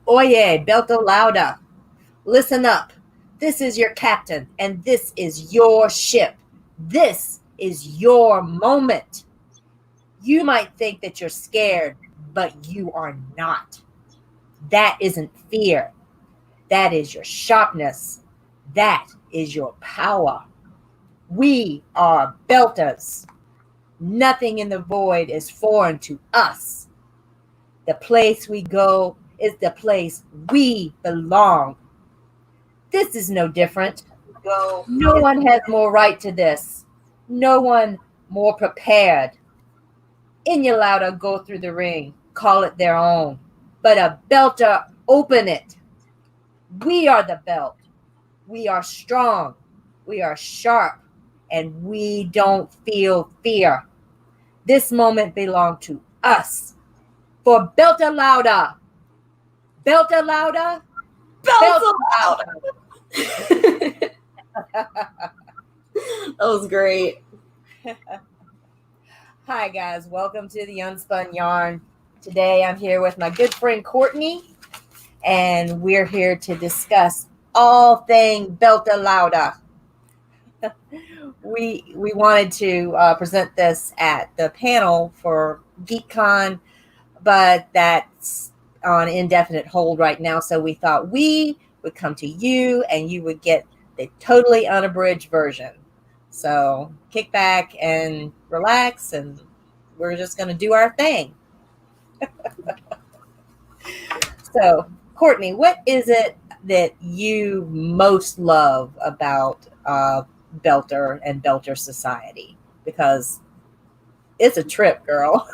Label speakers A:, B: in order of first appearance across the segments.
A: Oye, Beltalowda, listen up. This is your captain, and this is your ship. This is your moment. You might think that you're scared, but you are not. That isn't fear. That is your sharpness. That is your power. We are Belters. Nothing in the void is foreign to us. The place we go is the place we belong. This is no different. No one has more right to this. No one more prepared. Inyalauda go through the ring, call it their own. But a Belter open it. We are the belt. We are strong. We are sharp. And we don't feel fear. This moment belongs to us. For Beltalowda. Beltalowda.
B: Beltalowda. That was great.
A: Hi guys, welcome to the Unspun Yarn. Today I'm here with my good friend Courtney, and we're here to discuss all things Beltalowda. We wanted to present this at the panel for GeekCon, but that's on indefinite hold right now. So we thought we would come to you and you would get the totally unabridged version. So kick back and relax, and we're just going to do our thing. So, Courtney, what is it that you most love about Belter and Belter Society? Because it's a trip, girl.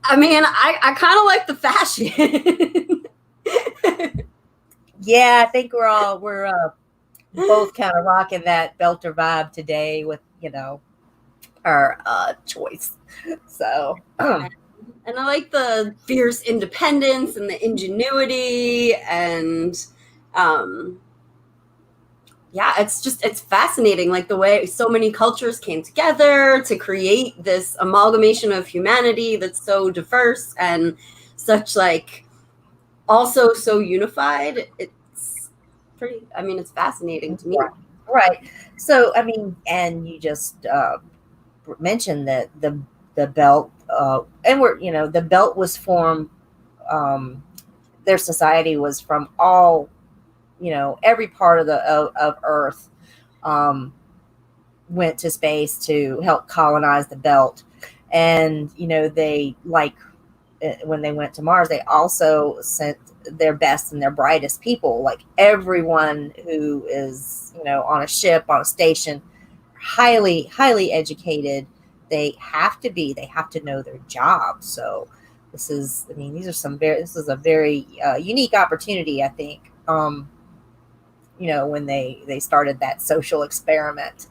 B: I mean, I kind of like the fashion.
A: Yeah, I think we're both kind of rocking that Belter vibe today with, our choice. So,
B: and I like the fierce independence and the ingenuity, and yeah, it's fascinating, like the way so many cultures came together to create this amalgamation of humanity that's so diverse and such, like, also so unified. It's fascinating to me.
A: Right. So, I mean, and you just mentioned that the belt, and the belt was formed. Their society was from all, every part of Earth, went to space to help colonize the belt, and they when they went to Mars, they also sent their best and their brightest people, like everyone who is, on a ship, on a station, highly educated. They have to know their job. So this is a very unique opportunity, I think, when they started that social experiment.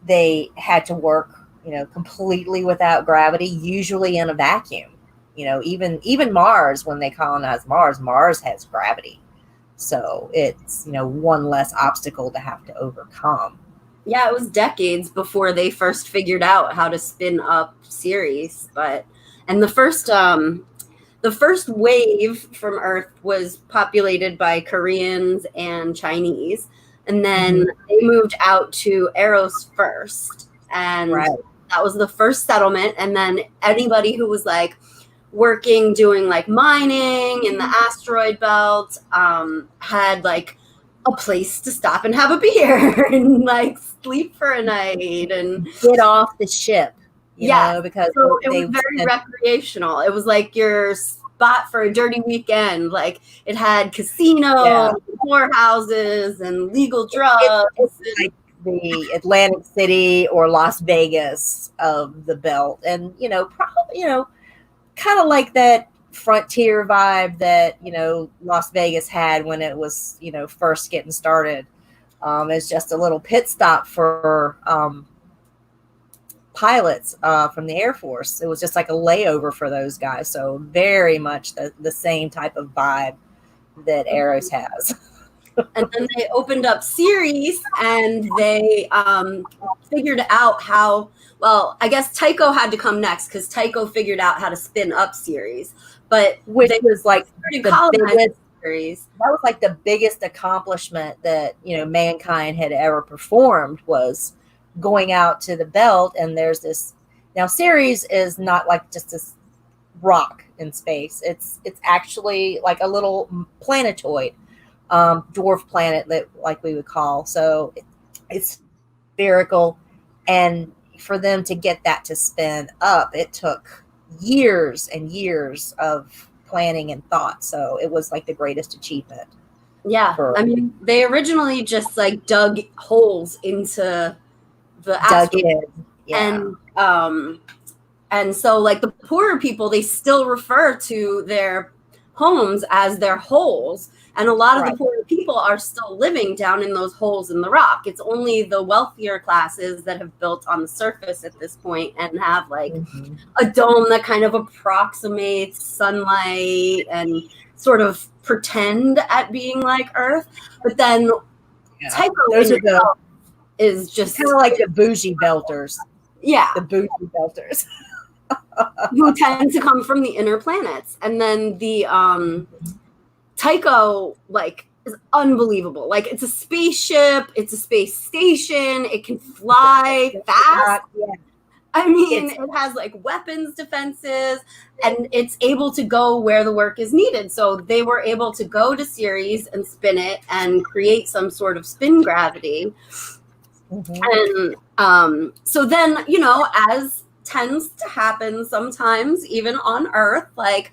A: They had to work completely without gravity, usually in a vacuum. Even Mars, when they colonized Mars has gravity. So it's, one less obstacle to have to overcome.
B: Yeah, it was decades before they first figured out how to spin up Ceres. And the first wave from Earth was populated by Koreans and Chinese. And then they moved out to Eros first. And that was the first settlement. And then anybody who was like working, doing like mining in the asteroid belt, had like a place to stop and have a beer and like sleep for a night and
A: get off the ship. Because
B: so it was very recreational. It was like your spot for a dirty weekend. Like it had casinos, whorehouses, and legal drugs.
A: It's like the Atlantic City or Las Vegas of the belt, and probably kind of like that frontier vibe that Las Vegas had when it was first getting started. It's just a little pit stop for pilots from the Air Force. It was just like a layover for those guys. So very much the same type of vibe that Eros has.
B: And then they opened up Ceres, and they figured out how, well, I guess Tycho had to come next because Tycho figured out how to spin up Ceres. But
A: which
B: they
A: was like
B: started
A: the
B: colonizing
A: biggest,
B: Ceres.
A: that was like the biggest accomplishment that, mankind had ever performed, was going out to the belt. And there's this, now Ceres is not like just this rock in space. It's actually like a little planetoid, dwarf planet, that like we would call. So it's spherical, and for them to get that to spin up, it took years and years of planning and thought. So it was like the greatest achievement.
B: Yeah, I mean, they originally just like dug holes into the asteroid,
A: yeah.
B: and so like the poorer people, they still refer to their homes as their holes, and a lot of the poorer people are still living down in those holes in the rock. It's only the wealthier classes that have built on the surface at this point and have like a dome that kind of approximates sunlight and sort of pretend at being like Earth. But then Tycho is just
A: kind of like the bougie belters.
B: Yeah,
A: the bougie belters.
B: Who tend to come from the inner planets. And then the Tycho, like, is unbelievable. Like, it's a spaceship, it's a space station, it can fly fast. I mean, it has like weapons defenses, and it's able to go where the work is needed. So they were able to go to Ceres and spin it and create some sort of spin gravity. And so then, as tends to happen sometimes, even on Earth, like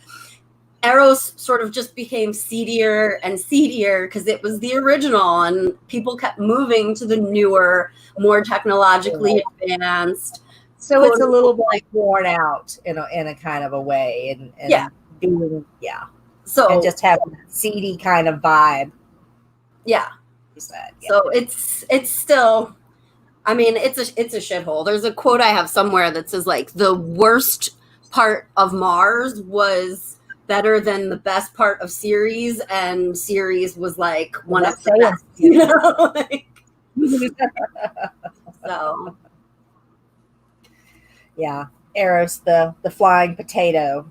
B: Eros sort of just became seedier and seedier because it was the original, and people kept moving to the newer, more technologically advanced.
A: So it's a little bit like worn out in a kind of a way, and being so and just having that seedy kind of vibe.
B: Yeah. So it's still, I mean, it's a shithole. There's a quote I have somewhere that says like the worst part of Mars was better than the best part of Ceres, and Ceres was like one of the best. So
A: yeah, Eros, the flying potato.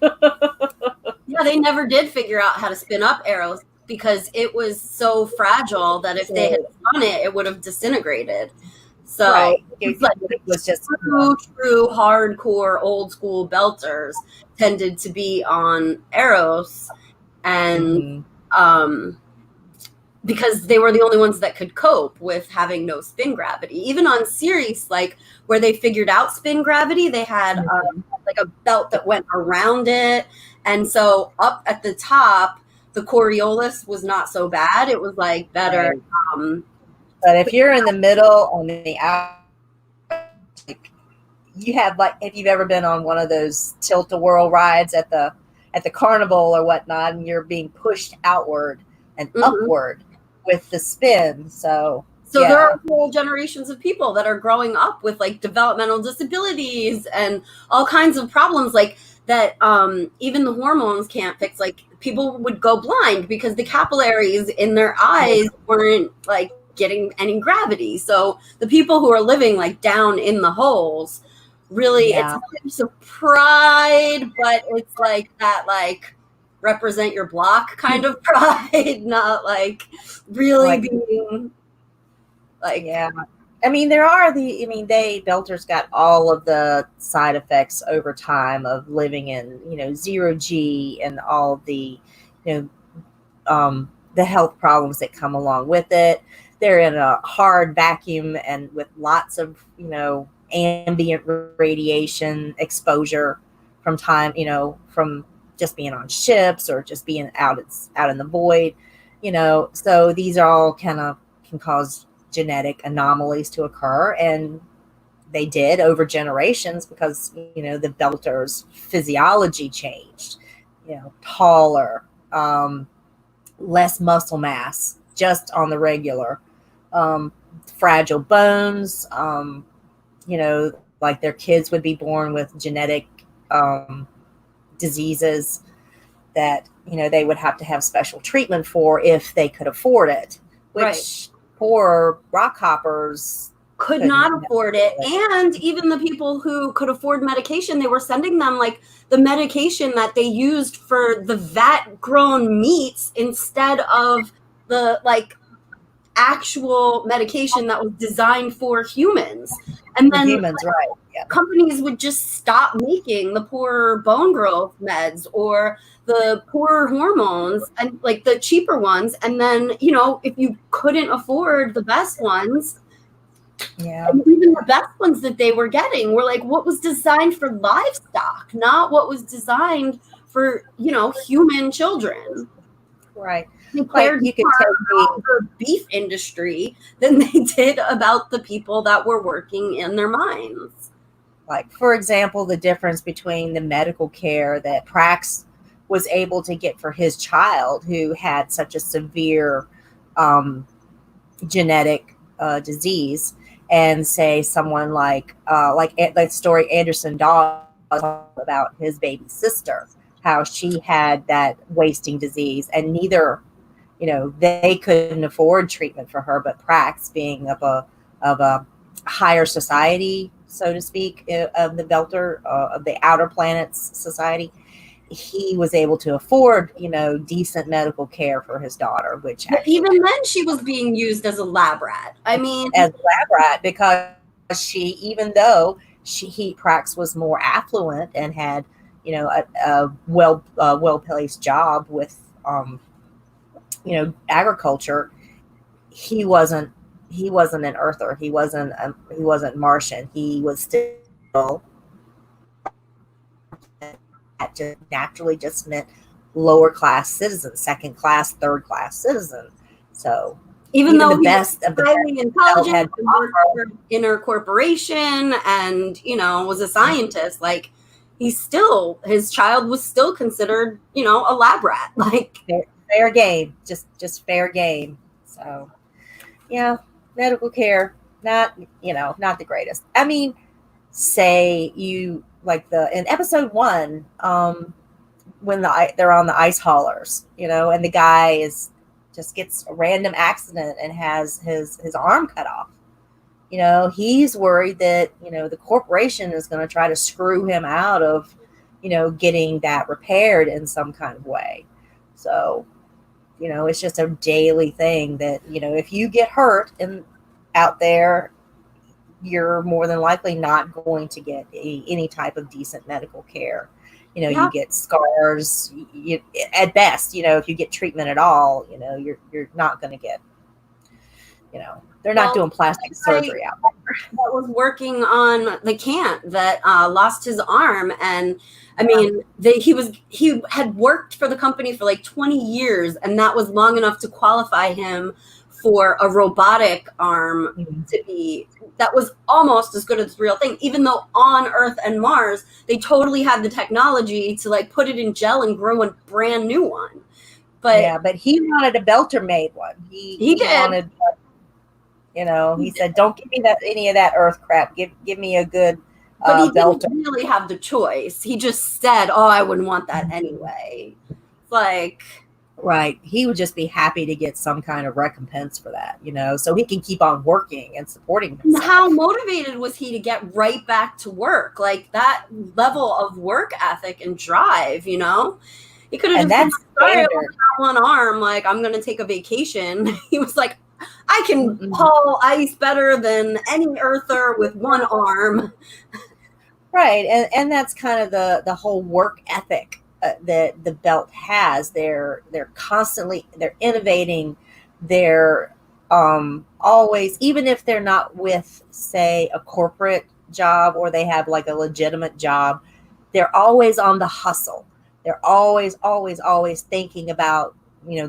B: Yeah, they never did figure out how to spin up Eros because it was so fragile that if they had done it, it would have disintegrated. So it was just true hardcore old school belters tended to be on Eros, and because they were the only ones that could cope with having no spin gravity. Even on Ceres, like where they figured out spin gravity, they had like a belt that went around it, and so up at the top, the Coriolis was not so bad. It was like better.
A: But if you're in the middle on the out, you have like, if you've ever been on one of those tilt-a-whirl rides at the carnival or whatnot, and you're being pushed outward and upward with the spin. So
B: there are whole generations of people that are growing up with like developmental disabilities and all kinds of problems like that. Even the hormones can't fix. Like people would go blind because the capillaries in their eyes weren't like getting any gravity. So the people who are living like down in the holes, really, it's a sense of pride, but it's like that, like represent your block kind of pride, not like really being like.
A: I mean, belters got all of the side effects over time of living in, 0G and all the, the health problems that come along with it. They're in a hard vacuum and with lots of, ambient radiation exposure from time, from just being on ships or just being out in the void, so these are all kind of can cause genetic anomalies to occur, and they did over generations because the belter's physiology changed, taller, less muscle mass just on the regular, fragile bones, like their kids would be born with genetic diseases that they would have to have special treatment for if they could afford it, which
B: Right.
A: poor rock hoppers
B: could
A: couldn't
B: not afford it.
A: afford
B: And even the people who could afford medication, they were sending them like the medication that they used for the vat grown meats instead of the like actual medication that was designed for humans. And
A: for
B: then
A: humans, right? Yeah.
B: companies would just stop making the poor bone growth meds or the poor hormones and like the cheaper ones. And then, if you couldn't afford the best ones,
A: Yeah.
B: and even the best ones that they were getting were like what was designed for livestock, not what was designed for, human children.
A: Right.
B: They
A: Like
B: cared
A: you could
B: more
A: take
B: about the beef industry than they did about the people that were working in their mines.
A: like, for example, the difference between the medical care that Prax was able to get for his child who had such a severe genetic disease, and say someone like the story Anderson Dawes about his baby sister, how she had that wasting disease, and neither, they couldn't afford treatment for her, but Prax, being of a higher society, so to speak, of the Belter, of the outer planets society, he was able to afford, decent medical care for his daughter, which
B: But
A: actually
B: even then, she was being used as a lab rat. I mean,
A: as a lab rat, because even though Prax was more affluent and had, a well placed job with, agriculture, he wasn't an earther. He wasn't Martian. He was still, that just naturally just meant lower class citizen, second class, third class citizen. So
B: even
A: even
B: though
A: the
B: he was
A: best of the
B: highly
A: best
B: intelligent
A: had
B: and worked for an inner corporation and, was a scientist, like his child was still considered, a lab rat. Like,
A: fair game, just fair game. So yeah, medical care, not the greatest. I mean, say you like in episode 1, when they're on the ice haulers, and the guy just gets a random accident and has his arm cut off. He's worried that, the corporation is going to try to screw him out of, getting that repaired in some kind of way. So, it's just a daily thing that, if you get hurt out there, you're more than likely not going to get any type of decent medical care.
B: yeah.
A: You get scars, at best, if you get treatment at all, you're not going to get, they're not doing plastic surgery out there.
B: That was working on the Cant that lost his arm, and I mean, he had worked for the company for like 20 years, and that was long enough to qualify him for a robotic arm that was almost as good as the real thing, even though on Earth and Mars they totally had the technology to like put it in gel and grow a brand new one.
A: But he wanted a Belter made one. He
B: did.
A: Wanted, he said, "Don't give me any of that Earth crap. Give me a good
B: but he
A: Belter."
B: didn't really have the choice. He just said, "Oh, I wouldn't want that anyway." Like,
A: right, he would just be happy to get some kind of recompense for that, so he can keep on working and supporting himself.
B: How motivated was he to get right back to work? Like that level of work ethic and drive, He could have just been sorry, I only got one arm. Like, I'm going to take a vacation. He was like, I can haul ice better than any earther with one arm.
A: Right, and that's kind of the whole work ethic that the Belt has. They're constantly, they're innovating. They're always, even if they're not with, say, a corporate job, or they have like a legitimate job, they're always on the hustle. They're always thinking about,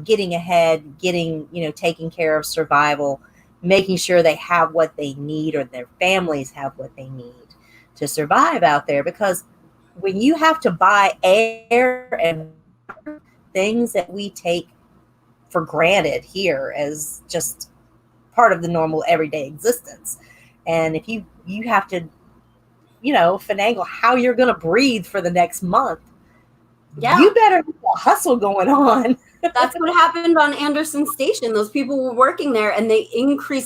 A: getting ahead, taking care of survival, making sure they have what they need, or their families have what they need to survive out there. Because when you have to buy air and things that we take for granted here as just part of the normal everyday existence, and if you have to, finagle how you're going to breathe for the next month,
B: Yeah.
A: You better have a hustle going on.
B: That's what happened on Anderson Station. Those people were working there, and they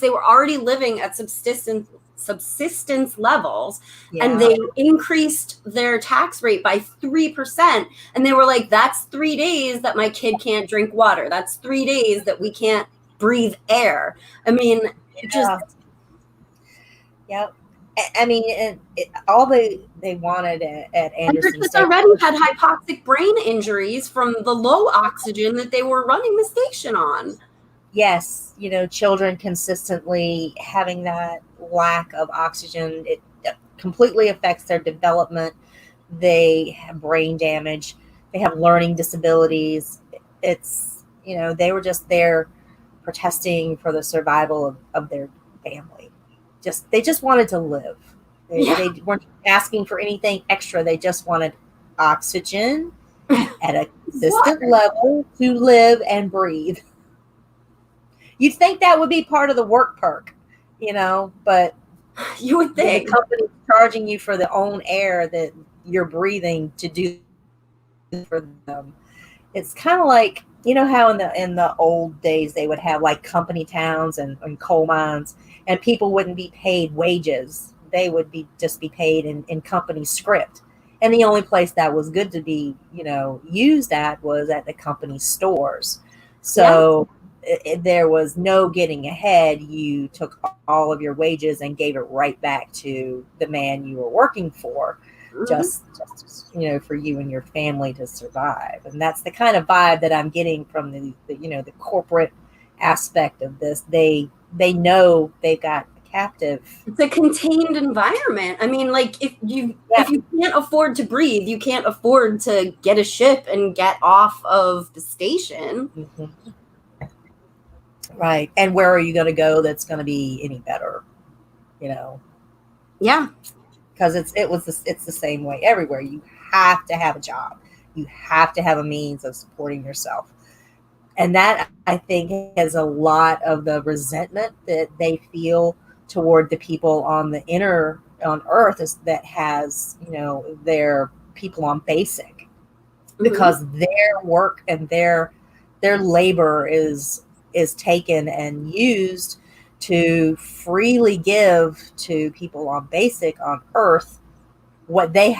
B: were already living at subsistence levels, and they increased their tax rate by 3%. And they were like, that's 3 days that my kid can't drink water. That's 3 days that we can't breathe air. I mean,
A: Yep. I mean, all they wanted at Anderson
B: Station
A: Station
B: already had hypoxic brain injuries from the low oxygen that they were running the station on.
A: Yes, children consistently having that lack of oxygen, it completely affects their development. They have brain damage. They have learning disabilities. It's, they were just there protesting for the survival of their family. They just wanted to live. They weren't asking for anything extra. They just wanted oxygen at a consistent level to live and breathe. You'd think that would be part of the work perk, but
B: you would think
A: the company's charging you for the own air that you're breathing to do for them. It's kind of like, how in the old days they would have like company towns and coal mines, and people wouldn't be paid wages. They would just be paid in company script. And the only place that was good to be, used at was at the company stores. So there was no getting ahead. You took all of your wages and gave it right back to the man you were working for, just for you and your family to survive. And that's the kind of vibe that I'm getting from the corporate aspect of this. They know they've got a captive.
B: It's a contained environment. I mean, like if you can't afford to breathe, you can't afford to get a ship and get off of the station.
A: Mm-hmm. Right. And where are you going to go that's going to be any better?
B: Yeah.
A: Because it's the same way everywhere. You have to have a job. You have to have a means of supporting yourself. And that, I think, has a lot of the resentment that they feel toward the people on Earth that has, their people on basic, because their work and their labor is taken and used to freely give to people on basic on Earth what they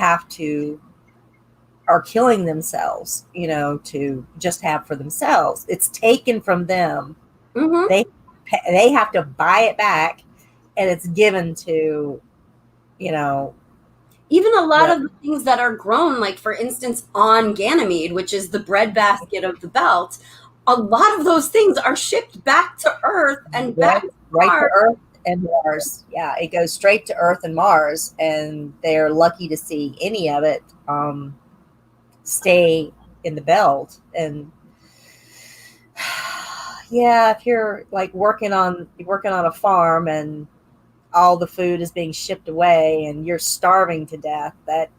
A: are killing themselves, to just have for themselves. It's taken from them. Mm-hmm. They have to buy it back, and it's given to,
B: even a lot of the things that are grown, like for instance on Ganymede, which is the breadbasket of the belt. A lot of those things are shipped back to Earth and back to
A: Earth and Mars. Yeah, it goes straight to Earth and Mars, and they're lucky to see any of it stay in the belt. And if you're like working on a farm and all the food is being shipped away and you're starving to death, that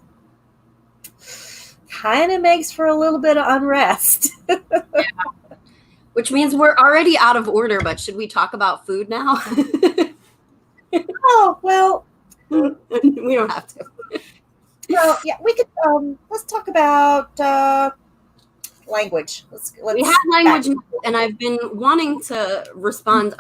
A: kind of makes for a little bit of unrest.
B: Which means we're already out of order, but should we talk about food now?
A: Oh, well.
B: We don't have to.
A: Well, yeah, we could, let's talk about language.
B: We had language, and I've been wanting to respond.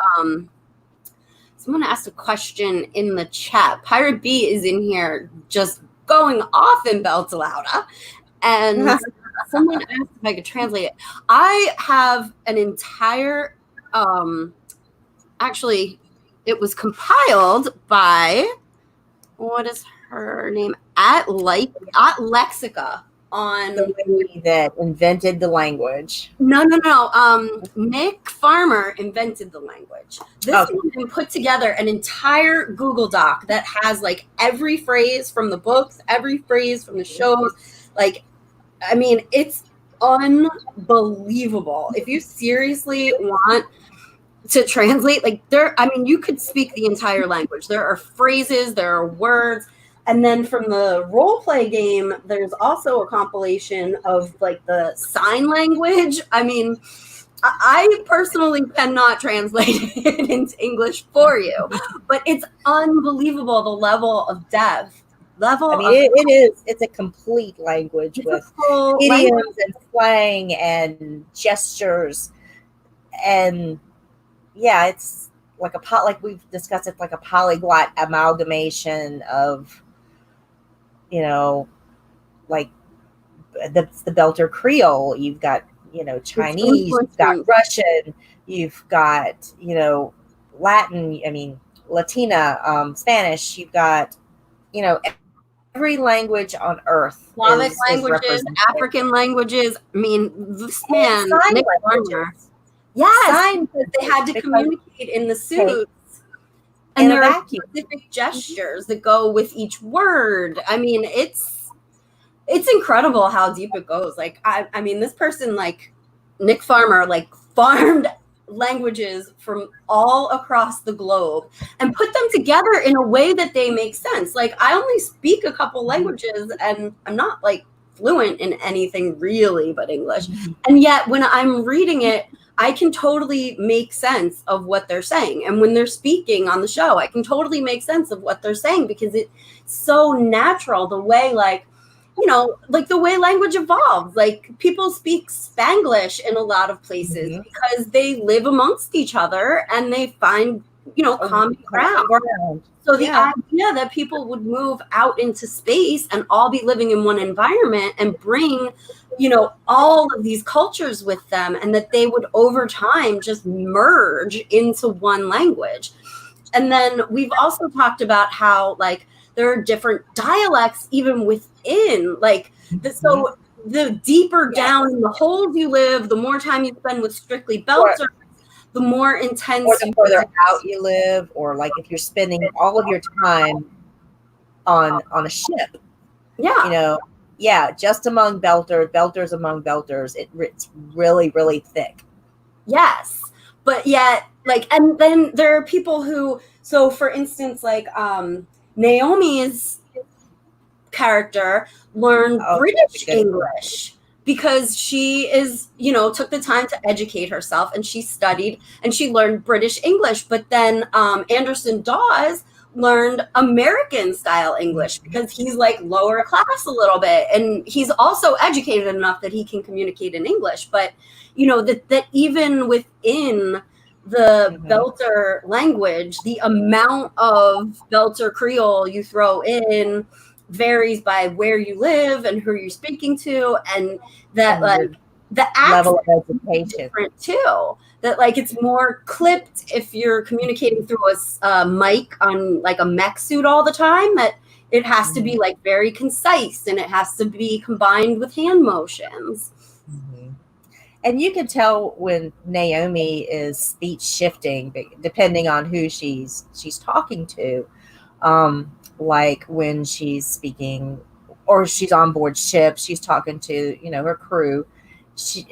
B: Someone asked a question in the chat. Pirate B is in here just going off in Beltalowda, and someone asked if I could translate it. I have an entire, actually, it was compiled by, what is her name? At Lexica on
A: the lady that invented the language.
B: No. Nick Farmer invented the language. This woman put together an entire Google Doc that has like every phrase from the books, every phrase from the shows. Like, I mean, it's unbelievable. If you seriously want to translate, you could speak the entire language. There are phrases, there are words. And then from the role play game, there's also a compilation of like the sign language. I mean, I personally cannot translate it into English for you, but it's unbelievable the level of depth level
A: I mean,
B: of
A: it's a complete language with
B: full
A: idioms
B: language.
A: and slang and gestures. And yeah, it's like like we've discussed, it's like a polyglot amalgamation of, like the Belter Creole. You've got,
B: It's
A: Chinese, you've got
B: influencing.
A: Russian, you've got, Latin, I mean, Latina, Spanish, you've got, you know, every language on earth
B: Slavic
A: is
B: languages,
A: represented.
B: African languages. I mean, this
A: And
B: man,
A: sign
B: Nick Farmer.
A: languages.
B: Yes,
A: Sign
B: they had to
A: because
B: communicate in the
A: take
B: suits.
A: in
B: And
A: a
B: there are
A: vacuum.
B: specific gestures that go with each word. I mean, it's incredible how deep it goes. Like, I mean, this person, like Nick Farmer, like farmed languages from all across the globe and put them together in a way that they make sense. Like, I only speak a couple languages and I'm not like fluent in anything really but English. And yet when I'm reading it, I can totally make sense of what they're saying. And when they're speaking on the show, I can totally make sense of what they're saying because it's so natural the way, like, like the way language evolves. Like, people speak Spanglish in a lot of places because they live amongst each other and they find, common ground. So the idea that people would move out into space and all be living in one environment and bring, all of these cultures with them, and that they would over time just merge into one language. And then we've also talked about how, like, there are different dialects even within, like, so the deeper down in the holes you live, the more time you spend with strictly Belters, the more intense.
A: Or the further out you live, or like if you're spending all of your time on a ship. Just among belters among belters, it's really, really thick.
B: Yes. But yet, like, and then there are people who, so for instance, like, Naomi's character learned British English because she is, took the time to educate herself, and she studied and she learned British English. But then Anderson Dawes learned American style English because he's like lower class a little bit, and he's also educated enough that he can communicate in English. But that even within the Belter language, the amount of Belter Creole you throw in varies by where you live and who you're speaking to, and that, like, the
A: level of education
B: is different too. That, like, it's more clipped if you're communicating through a mic on like a mech suit all the time. That it has to be like very concise, and it has to be combined with hand motions.
A: And you can tell when Naomi is speech shifting depending on who she's talking to. Like when she's speaking, or she's on board ship, she's talking to, her crew. She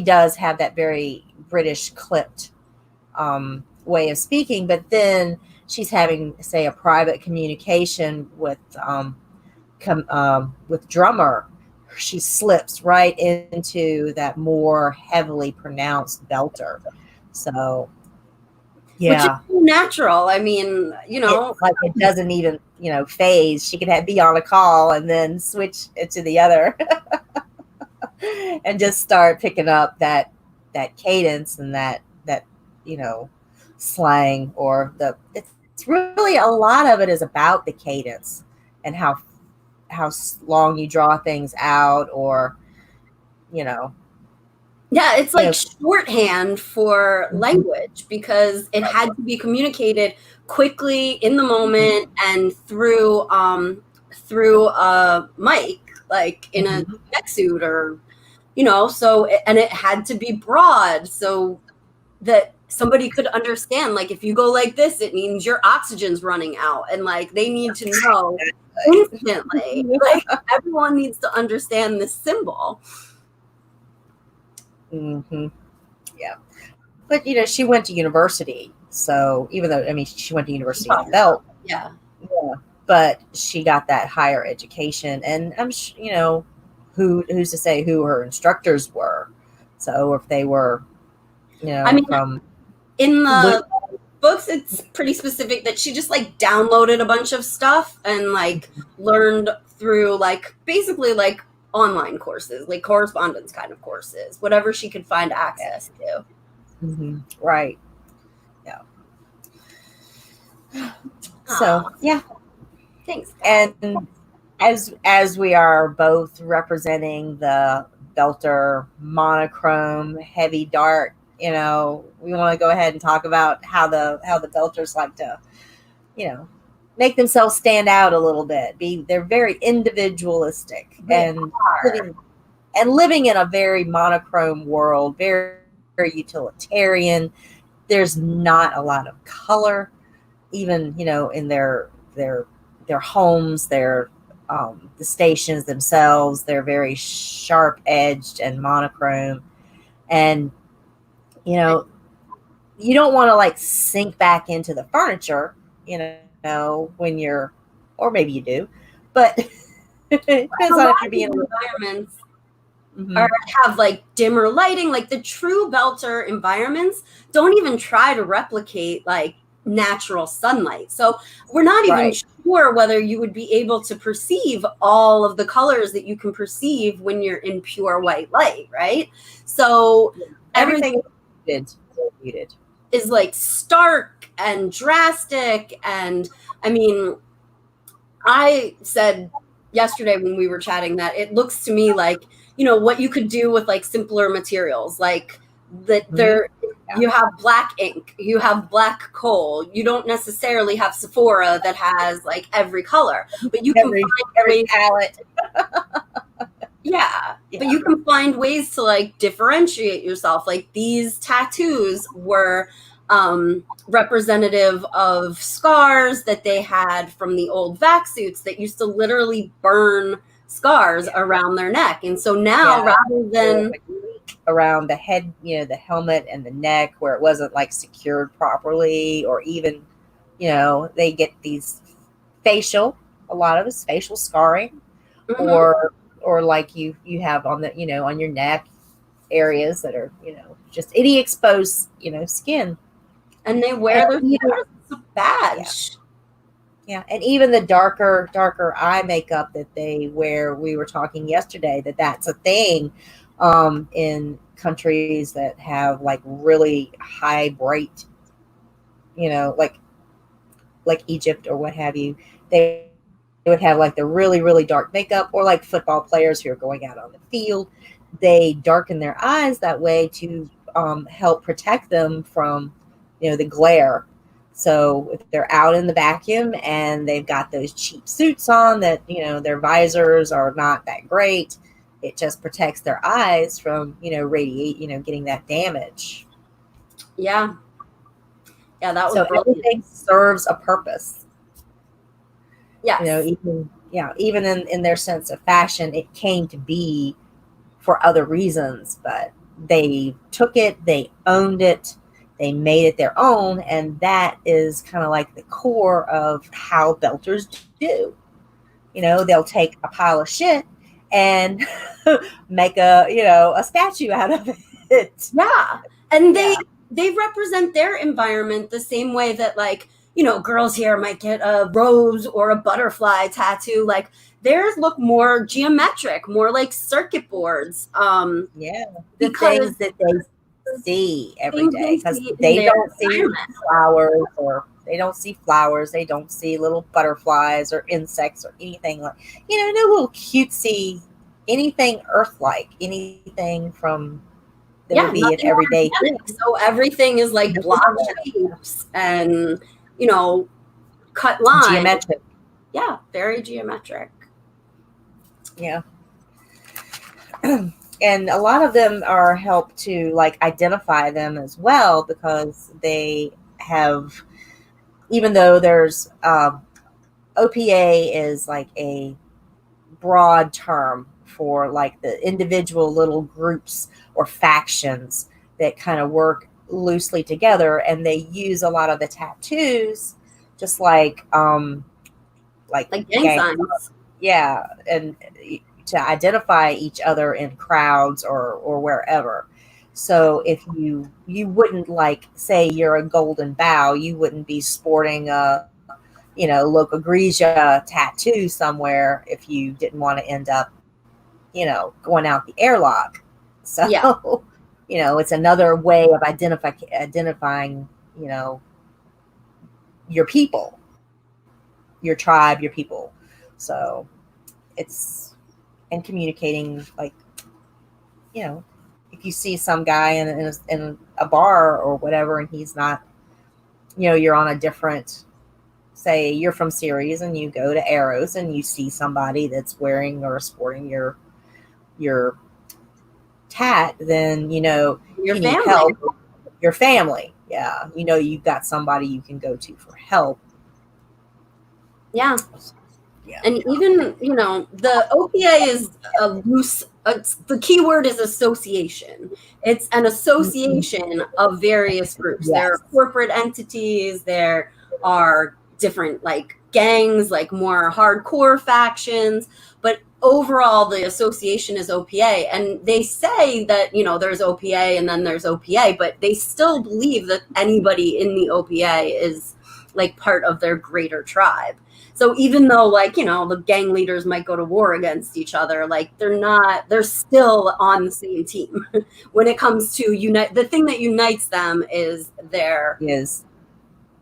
A: does have that very British clipped way of speaking, but then she's having, say, a private communication with Drummer. She slips right into that more heavily pronounced Belter. So, yeah,
B: which is so natural. I mean,
A: it's like it doesn't even, phase. She could be on a call and then switch it to the other, and just start picking up that cadence and that slang, or it's really, a lot of it is about the cadence and how long you draw things out, or
B: it's like shorthand for language, because it had to be communicated quickly in the moment and through a mic, like in a neck suit, or so, and it had to be broad so that somebody could understand. Like, if you go like this, it means your oxygen's running out, and like they need to know instantly. Like, everyone needs to understand this symbol.
A: Yeah, but she went to university, so even though she went to university in Belt, but she got that higher education, and I'm who's to say who her instructors were? So if they were,
B: I mean,
A: from
B: in the books, it's pretty specific that she just like downloaded a bunch of stuff and like learned through like basically like online courses, like correspondence kind of courses, whatever she could find access to.
A: Mm-hmm. Right. Yeah. So yeah.
B: Thanks, guys.
A: And as we are both representing the Belter monochrome heavy dark, we want to go ahead and talk about how the Belters like to, make themselves stand out a little bit. They're very individualistic and living in a very monochrome world, very, very utilitarian. There's not a lot of color, even in their homes, the stations themselves. They're very sharp edged and monochrome, and you don't want to like sink back into the furniture, when you're, or maybe you do, but it depends on if you're being
B: environments. Or have like dimmer lighting. Like the true Belter environments don't even try to replicate like natural sunlight. So we're not even sure whether you would be able to perceive all of the colors that you can perceive when you're in pure white light, right? So everything
A: muted
B: is like stark and drastic. And I mean, I said yesterday when we were chatting that it looks to me like, what you could do with like simpler materials, like that you have black ink, you have black coal. You don't necessarily have Sephora that has like every color, but you can find
A: every palette.
B: Yeah, but you can find ways to like differentiate yourself. Like these tattoos were representative of scars that they had from the old vac suits that used to literally burn scars around their neck. And so now rather than
A: around the head, the helmet and the neck where it wasn't like secured properly, or even, they get these a lot of it's facial scarring, or like you have on the, on your neck areas that are, just any exposed, skin.
B: And they wear their scars as a badge.
A: Yeah, and even the darker eye makeup that they wear. We were talking yesterday that's a thing in countries that have like really high bright, like Egypt or what have you. They would have like the really, really dark makeup, or like football players who are going out on the field. They darken their eyes that way to help protect them from, the glare. So if they're out in the vacuum and they've got those cheap suits on that, their visors are not that great, it just protects their eyes from, radiate, getting that damage.
B: Yeah. Yeah, that was
A: so
B: brilliant.
A: Everything serves a purpose.
B: Yeah.
A: Even in their sense of fashion, it came to be for other reasons, but they took it, they owned it, they made it their own, and that is kind of like the core of how Belters do. They'll take a pile of shit and make a statue out of it.
B: Yeah. And they represent their environment the same way that like, girls here might get a rose or a butterfly tattoo. Like theirs look more geometric, more like circuit boards.
A: The things that they see every day, because they don't see flowers, or they don't see flowers, they don't see little butterflies or insects or anything like, no little cutesy, anything earth-like, anything from that would be an everyday thing.
B: So everything is like block shapes and cut lines.
A: Geometric.
B: Yeah, very geometric.
A: Yeah. And a lot of them are helped to like identify them as well, because they have, even though there's OPA is like a broad term for like the individual little groups or factions that kind of work loosely together, and they use a lot of the tattoos just like gang signs. Yeah, and to identify each other in crowds or wherever. So if you wouldn't, like, say you're a golden bow, you wouldn't be sporting a, Loca Gresia tattoo somewhere if you didn't want to end up, going out the airlock. So,
B: Yeah.
A: it's another way of identifying, your people, your tribe, your people. So it's, and communicating, like, if you see some guy in a bar or whatever, and he's not, you're on a different, say you're from Ceres and you go to Eros and you see somebody that's wearing or sporting your tat, then
B: Your
A: you need
B: family.
A: help. Your family, yeah, you've got somebody you can go to for help.
B: Yeah.
A: Yeah.
B: And even, the OPA is a loose, the key word is association. It's an association of various groups.
A: Yes.
B: There are corporate entities, there are different, like, gangs, like more hardcore factions, but overall the association is OPA. And they say that, there's OPA and then there's OPA, but they still believe that anybody in the OPA is, like, part of their greater tribe. So even though, like, the gang leaders might go to war against each other, like, they're still on the same team. When it comes to the thing that unites them is their
A: Is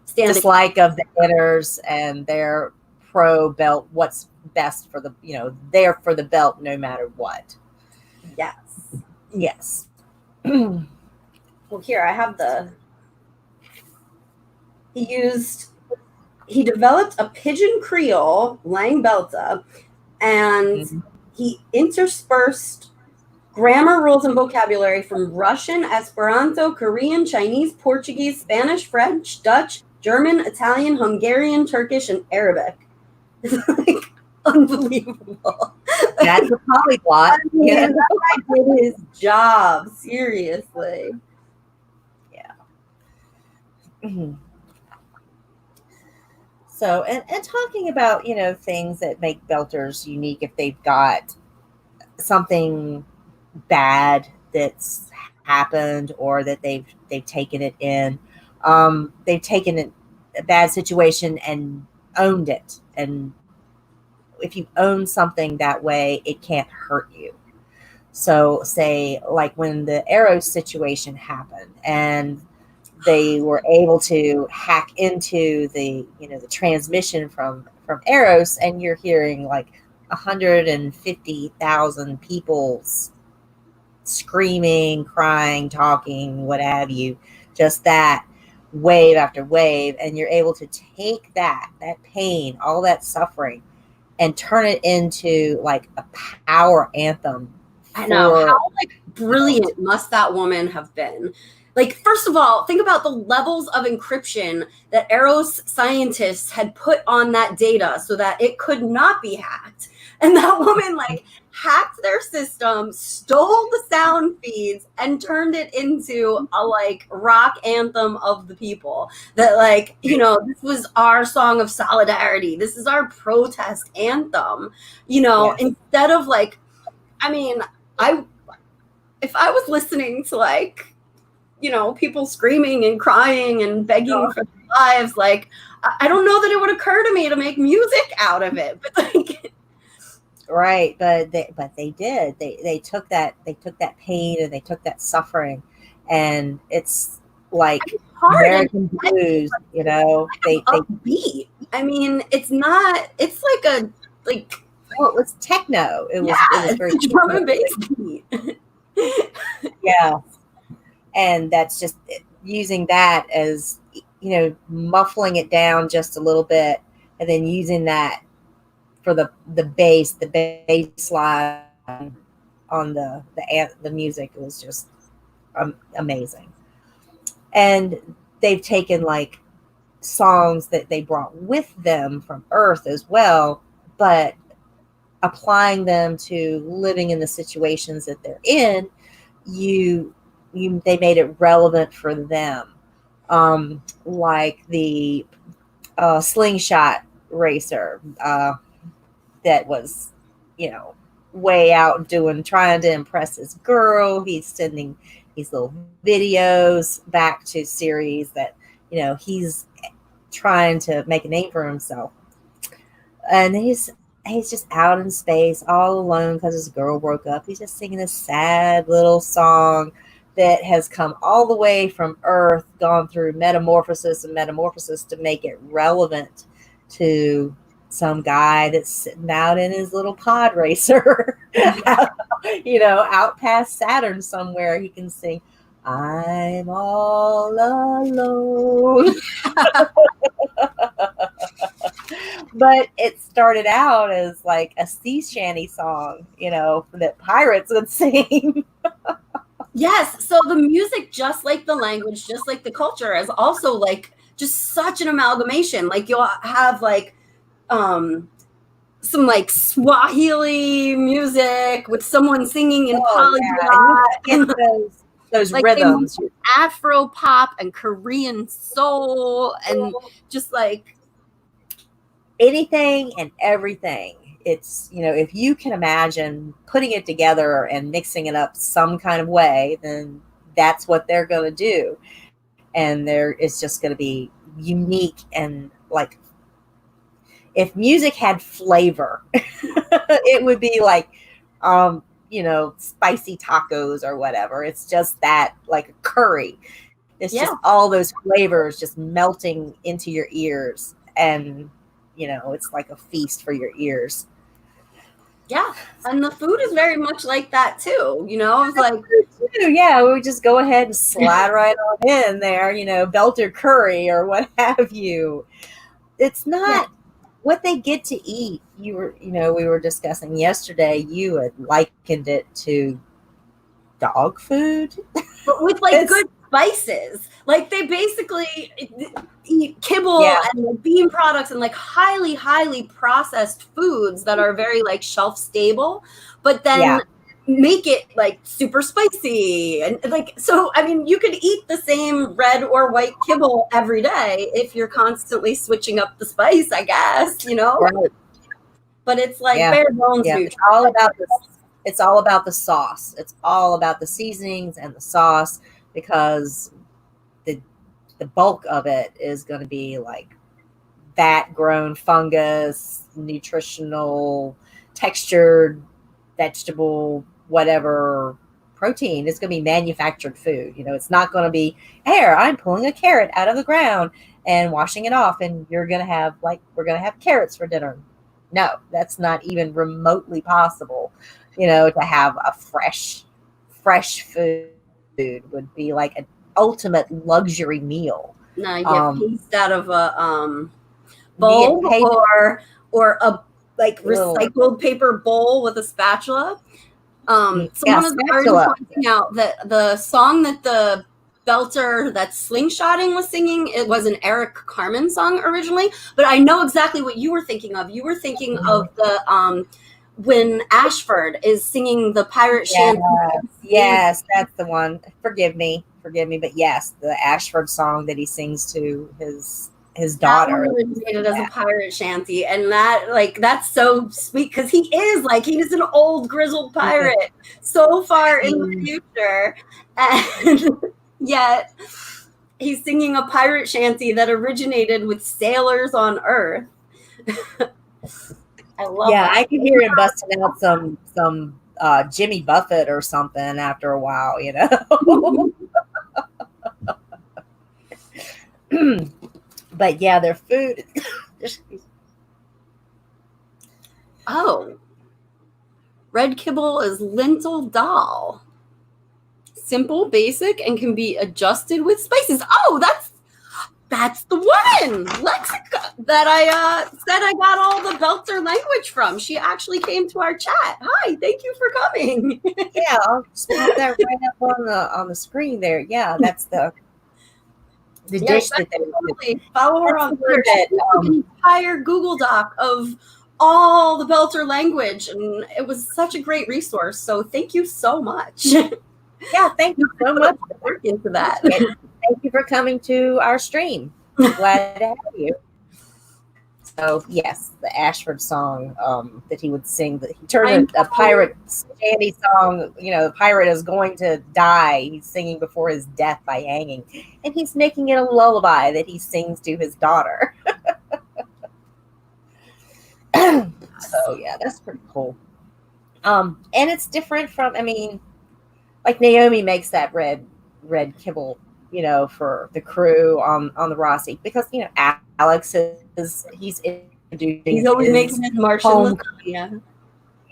B: standing.
A: dislike of the hitters and their pro belt, what's best for the, they're for the belt no matter what. Yes.
B: Well, here I have he developed a Pidgin Creole, Lang Belta, and he interspersed grammar rules and vocabulary from Russian, Esperanto, Korean, Chinese, Portuguese, Spanish, French, Dutch, German, Italian, Hungarian, Turkish, and Arabic. It's like unbelievable.
A: That's a polyglot.
B: That guy did his job, seriously.
A: Yeah. Mm-hmm. So, and talking about, things that make belters unique, if they've got something bad that's happened, or that they've taken it in, they've taken a bad situation and owned it. And if you own something that way, it can't hurt you. So, say, like when the Arrow situation happened, and they were able to hack into the the transmission from Eros, and you're hearing like 150,000 people screaming, crying, talking, what have you, just that wave after wave, and you're able to take that pain, all that suffering, and turn it into like a power anthem.
B: I know. How, like, brilliant must that woman have been? Like, first of all, think about the levels of encryption that Eros scientists had put on that data so that it could not be hacked. And that woman, like, hacked their system, stole the sound feeds, and turned it into a, like, rock anthem of the people. That, like, this was our song of solidarity. This is our protest anthem.
A: Yes.
B: Instead of, like, I mean, if I was listening to, like, people screaming and crying and begging for their lives, like, I don't know that it would occur to me to make music out of it. But, like,
A: right, but they did. They took that pain, and they took that suffering, and it's like American blues, they
B: beat. I mean, it's not. It's like
A: well, it was techno. It was very
B: drum and bass beat.
A: Yeah. And that's just using that as, muffling it down just a little bit, and then using that for the bass line on the music. It was just amazing. And they've taken, like, songs that they brought with them from Earth as well, but applying them to living in the situations that they're in, they made it relevant for them. Like the slingshot racer that was, way out trying to impress his girl. He's sending these little videos back to series that, he's trying to make a name for himself. And he's just out in space all alone because his girl broke up. He's just singing this sad little song that has come all the way from Earth, gone through metamorphosis and metamorphosis to make it relevant to some guy that's sitting out in his little pod racer, out past Saturn somewhere. He can sing, "I'm all alone." But it started out as like a sea shanty song, that pirates would sing.
B: Yes. So the music, just like the language, just like the culture, is also like just such an amalgamation. Like you'll have like some like Swahili music with someone singing in polyglot.
A: Yeah. Those like rhythms.
B: Afro pop and Korean soul and just like
A: anything and everything. It's, if you can imagine putting it together and mixing it up some kind of way, then that's what they're going to do. And it's just going to be unique. And like, if music had flavor, it would be like, spicy tacos or whatever. It's just that, like a curry. It's just all those flavors just melting into your ears. And, it's like a feast for your ears.
B: Yeah, and the food is very much like that too. It's like,
A: yeah, we would just go ahead and slide right on in there, Belter curry or what have you. It's not what they get to eat. We were discussing yesterday. You had likened it to dog food,
B: but with like good spices. Like they basically eat kibble and like bean products and like highly, highly processed foods that are very like shelf stable, but then make it like super spicy. And like, so, I mean, you could eat the same red or white kibble every day if you're constantly switching up the spice, I guess,
A: Right.
B: But it's like bare bones food.
A: It's all about it's all about the sauce. It's all about the seasonings and the sauce, because the bulk of it is going to be like vat grown fungus, nutritional, textured vegetable, whatever protein. It's going to be manufactured food. It's not going to be, here, I'm pulling a carrot out of the ground and washing it off, and we're going to have carrots for dinner. No, that's not even remotely possible. To have a fresh food would be like an ultimate luxury meal.
B: No, you get paste out of a bowl or a like recycled paper bowl with a spatula. Someone was already pointing out that the song that the belter that's slingshotting was singing, it was an Eric Carmen song originally, but I know exactly what you were thinking of. You were thinking of the when Ashford is singing the pirate shanty.
A: Yes, that's the one. Forgive me, but yes, the Ashford song that he sings to his daughter.
B: That originated as a pirate shanty, and that's so sweet because he is an old grizzled pirate so far in the future, and yet he's singing a pirate shanty that originated with sailors on Earth. I love that.
A: I can hear him busting out some Jimmy Buffett or something after a while, But yeah, their food.
B: Red kibble is lentil dal. Simple, basic, and can be adjusted with spices. Oh, that's the one, Lexica, that I said I got all the Belter language from. She actually came to our chat. Hi, thank you for coming.
A: Yeah, I'll just put that right up on the screen there. Yeah, that's the dish that they
B: totally. Follow her on Twitter. An entire Google Doc of all the Belter language, and it was such a great resource. So thank you so much.
A: Yeah, thank you so much
B: for working into that.
A: Thank you for coming to our stream. Glad to have you. So yes, the Ashford song that he would sing, that he turned a pirate shanty song. The pirate is going to die. He's singing before his death by hanging, and he's making it a lullaby that he sings to his daughter. So yeah, that's pretty cool. And it's different from, like Naomi makes that red kibble, for the crew on the Rossi, because Alex he's
B: always making his Martian lasagna.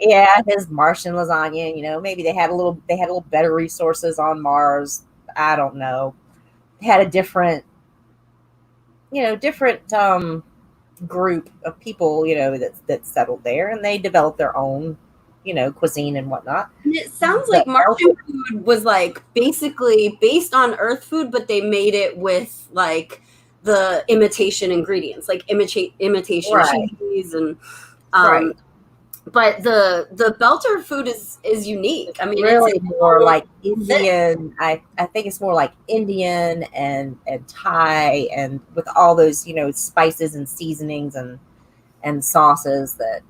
A: Yeah, his Martian lasagna. Maybe they had a little better resources on Mars. I don't know. They had a different group of people, that settled there, and they developed their own, cuisine and whatnot.
B: And it sounds like Martian food was like basically based on Earth food, but they made it with like the imitation ingredients, like imitation cheese and
A: right.
B: But the Belter food is unique.
A: Really it's more like Indian. I think it's more like Indian and Thai, and with all those spices and seasonings and sauces that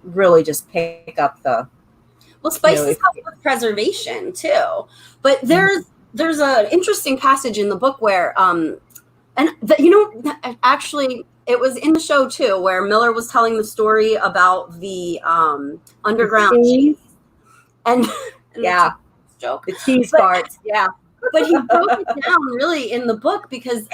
A: really just pick up the.
B: Well, spices help with preservation too. But there's an interesting passage in the book where actually it was in the show too, where Miller was telling the story about the underground cheese and
A: yeah,
B: joke,
A: the cheese parts, yeah.
B: But he broke it down really in the book because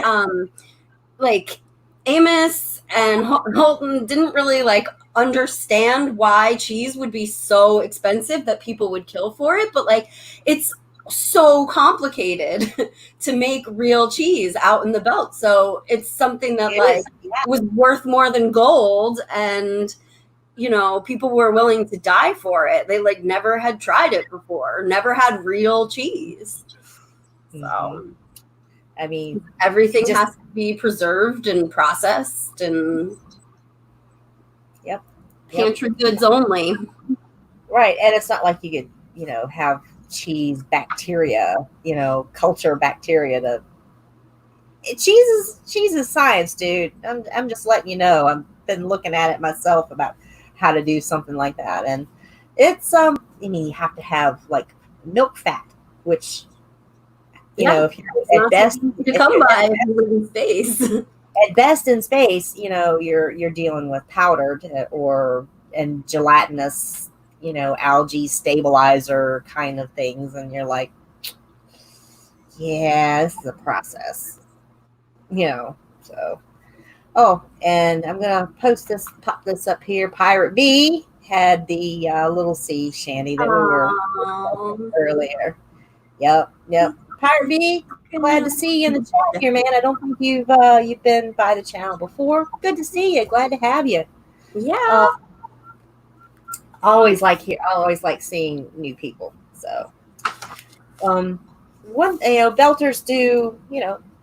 B: like Amos and Holton didn't really like understand why cheese would be so expensive that people would kill for it, but like it's so complicated to make real cheese out in the belt, so it's something that was worth more than gold, and people were willing to die for it. They like never had tried it before, never had real cheese. So everything has to be preserved and processed and pantry goods only.
A: Right. And it's not like you could have cheese bacteria, culture bacteria cheese is science, dude. I'm just letting you know. I've been looking at it myself about how to do something like that, and it's you have to have like milk fat, which if you're at best
B: to come by in space.
A: At best in space, you're dealing with powdered and gelatinous, algae stabilizer kind of things, and you're like, yeah, this is a process, so. Oh, and I'm gonna pop this up here. Pirate B had the little sea shanty that we were earlier. Yep. Pirate B, glad to see you in the chat here, man. I don't think you've been by the channel before. Good to see you. Glad to have you.
B: Yeah.
A: Always like seeing new people. So, Belters do,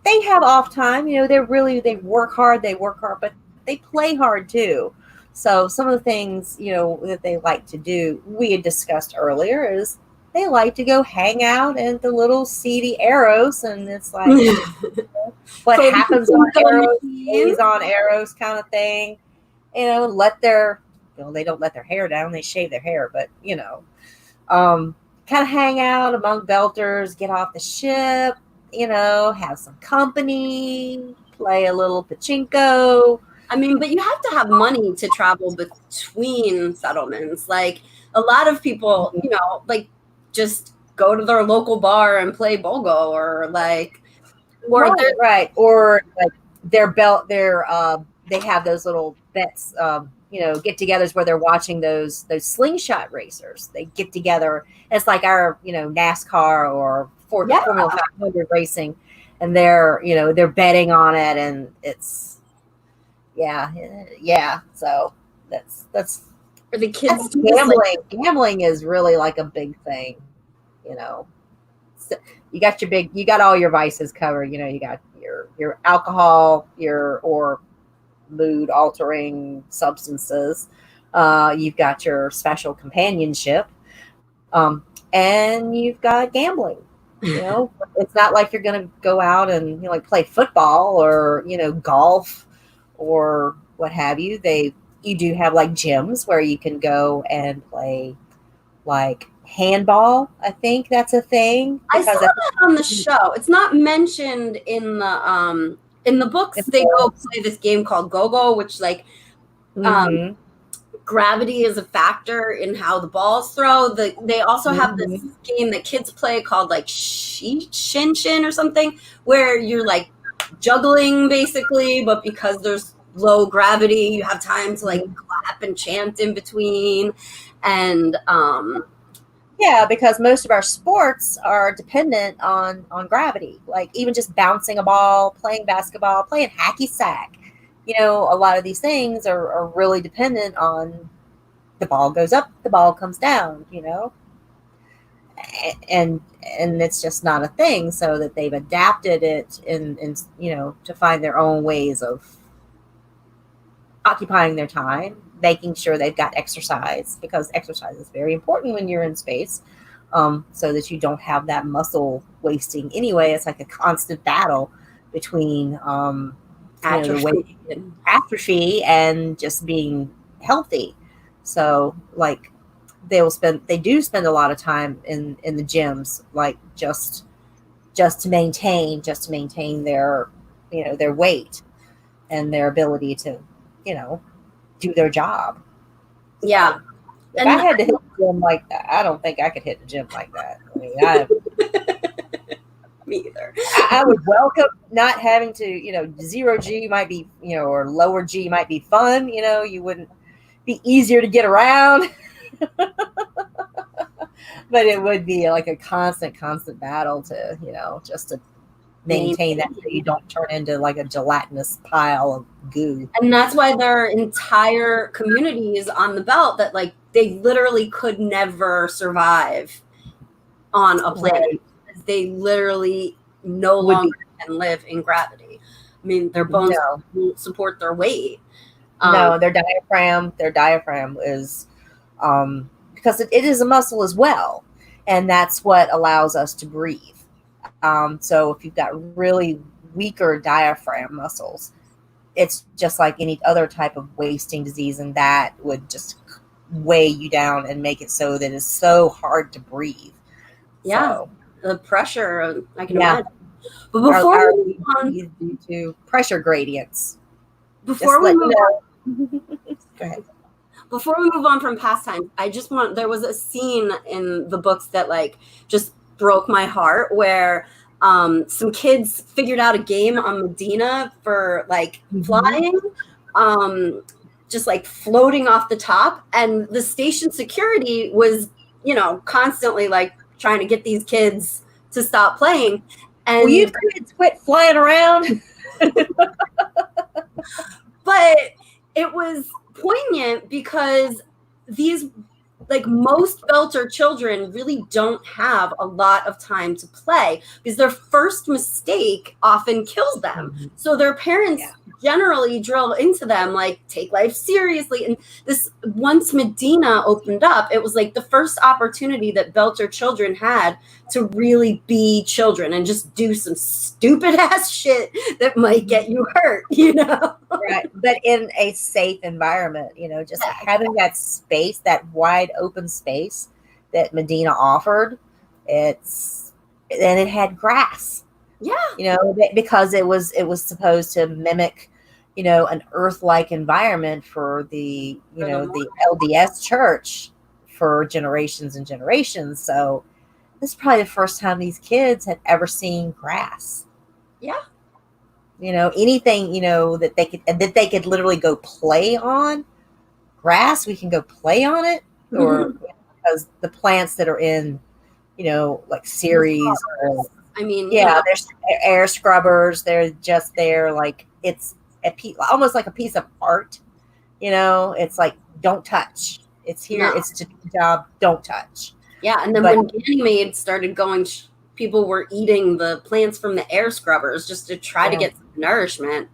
A: they have off time. They work hard, but they play hard too. So some of the things, that they like to do, we had discussed earlier, is they like to go hang out at the little seedy Arrows, and it's like what happens on Arrows stays on Arrows kind of thing. They don't let their hair down, they shave their hair, but kind of hang out among Belters, get off the ship, have some company, play a little pachinko.
B: But you have to have money to travel between settlements. Like a lot of people, just go to their local bar and play Bogo, or they have those little bets, get-togethers where they're watching those slingshot racers. They get together. It's like our, NASCAR or Formula 500 racing, and they're betting on it, and it's So that's for the kids.
A: Gambling is really like a big thing, So you got all your vices covered. You got your alcohol, or mood altering substances. You've got your special companionship, and you've got gambling. It's not like you're going to go out and play football or golf or what have you. You do have like gyms where you can go and play like handball. I think that's a thing.
B: I saw
A: Because
B: that on the show. It's not mentioned in the books. They go play this game called Go-Go, which like
A: mm-hmm.
B: gravity is a factor in how the balls throw. They also have this game that kids play called like Shin Shin or something, where you're like juggling basically, but because there's low gravity, you have time to like clap and chant in between. And
A: yeah, because most of our sports are dependent on gravity. Like even just bouncing a ball, playing basketball, playing hacky sack. You know, a lot of these things are really dependent on the ball goes up, the ball comes down, you know. And it's just not a thing, so that they've adapted it in you know, to find their own ways of occupying their time, making sure they've got exercise, because exercise is very important when you're in space, so that you don't have that muscle wasting anyway. It's like a constant battle between atrophy and just being healthy. So like they do spend a lot of time in the gyms, like just to maintain their, you know, their weight and their ability to, you know, do their job.
B: yeah.
A: So if I had to hit the gym like that, I don't think I could hit the gym like that. I mean,
B: me either.
A: I would welcome not having to, you know, zero G might be, you know, or lower G might be fun, you know, you wouldn't be easier to get around. But it would be like a constant battle to, you know, just to maintain that so you don't turn into like a gelatinous pile of goo.
B: And that's why there are entire communities on the belt that like they literally could never survive on a planet. Right. They literally no longer can live in gravity. I mean, their bones won't support their weight.
A: No, their diaphragm is because it is a muscle as well, and that's what allows us to breathe. So if you've got really weaker diaphragm muscles, it's just like any other type of wasting disease, and that would just weigh you down and make it so that it's so hard to breathe.
B: Yeah,
A: so,
B: the pressure, I can imagine. But before we move on,
A: due to pressure gradients.
B: Before we move
A: on, go ahead.
B: Before we move on from pastime, there was a scene in the books that like just broke my heart where some kids figured out a game on Medina for like flying, just like floating off the top, and the station security was, you know, constantly like trying to get these kids to stop playing. And
A: will you kids quit flying around?
B: But it was poignant because these, like most Belter children really don't have a lot of time to play because their first mistake often kills them. So their parents generally drill into them, like, take life seriously. And this, once Medina opened up, it was like the first opportunity that Belter children had to really be children and just do some stupid ass shit that might get you hurt, you know?
A: Right. But in a safe environment, you know, just having that space, that wide open space that Medina offered, and it had grass.
B: Yeah.
A: You know, because it was supposed to mimic, you know, an earth-like environment for the, you know, the LDS church for generations and generations. So this is probably the first time these kids had ever seen grass.
B: Yeah.
A: You know, anything, you know, that they could literally go play on. Grass, we can go play on it, or because the plants that are in, you know, like Ceres, or,
B: I mean,
A: there's air scrubbers. They're just there, like it's almost like a piece of art. You know, it's like, don't touch. It's here. No. It's to do the job. Don't touch.
B: Yeah, and then when Ganymede started going, people were eating the plants from the air scrubbers just to try to get some nourishment.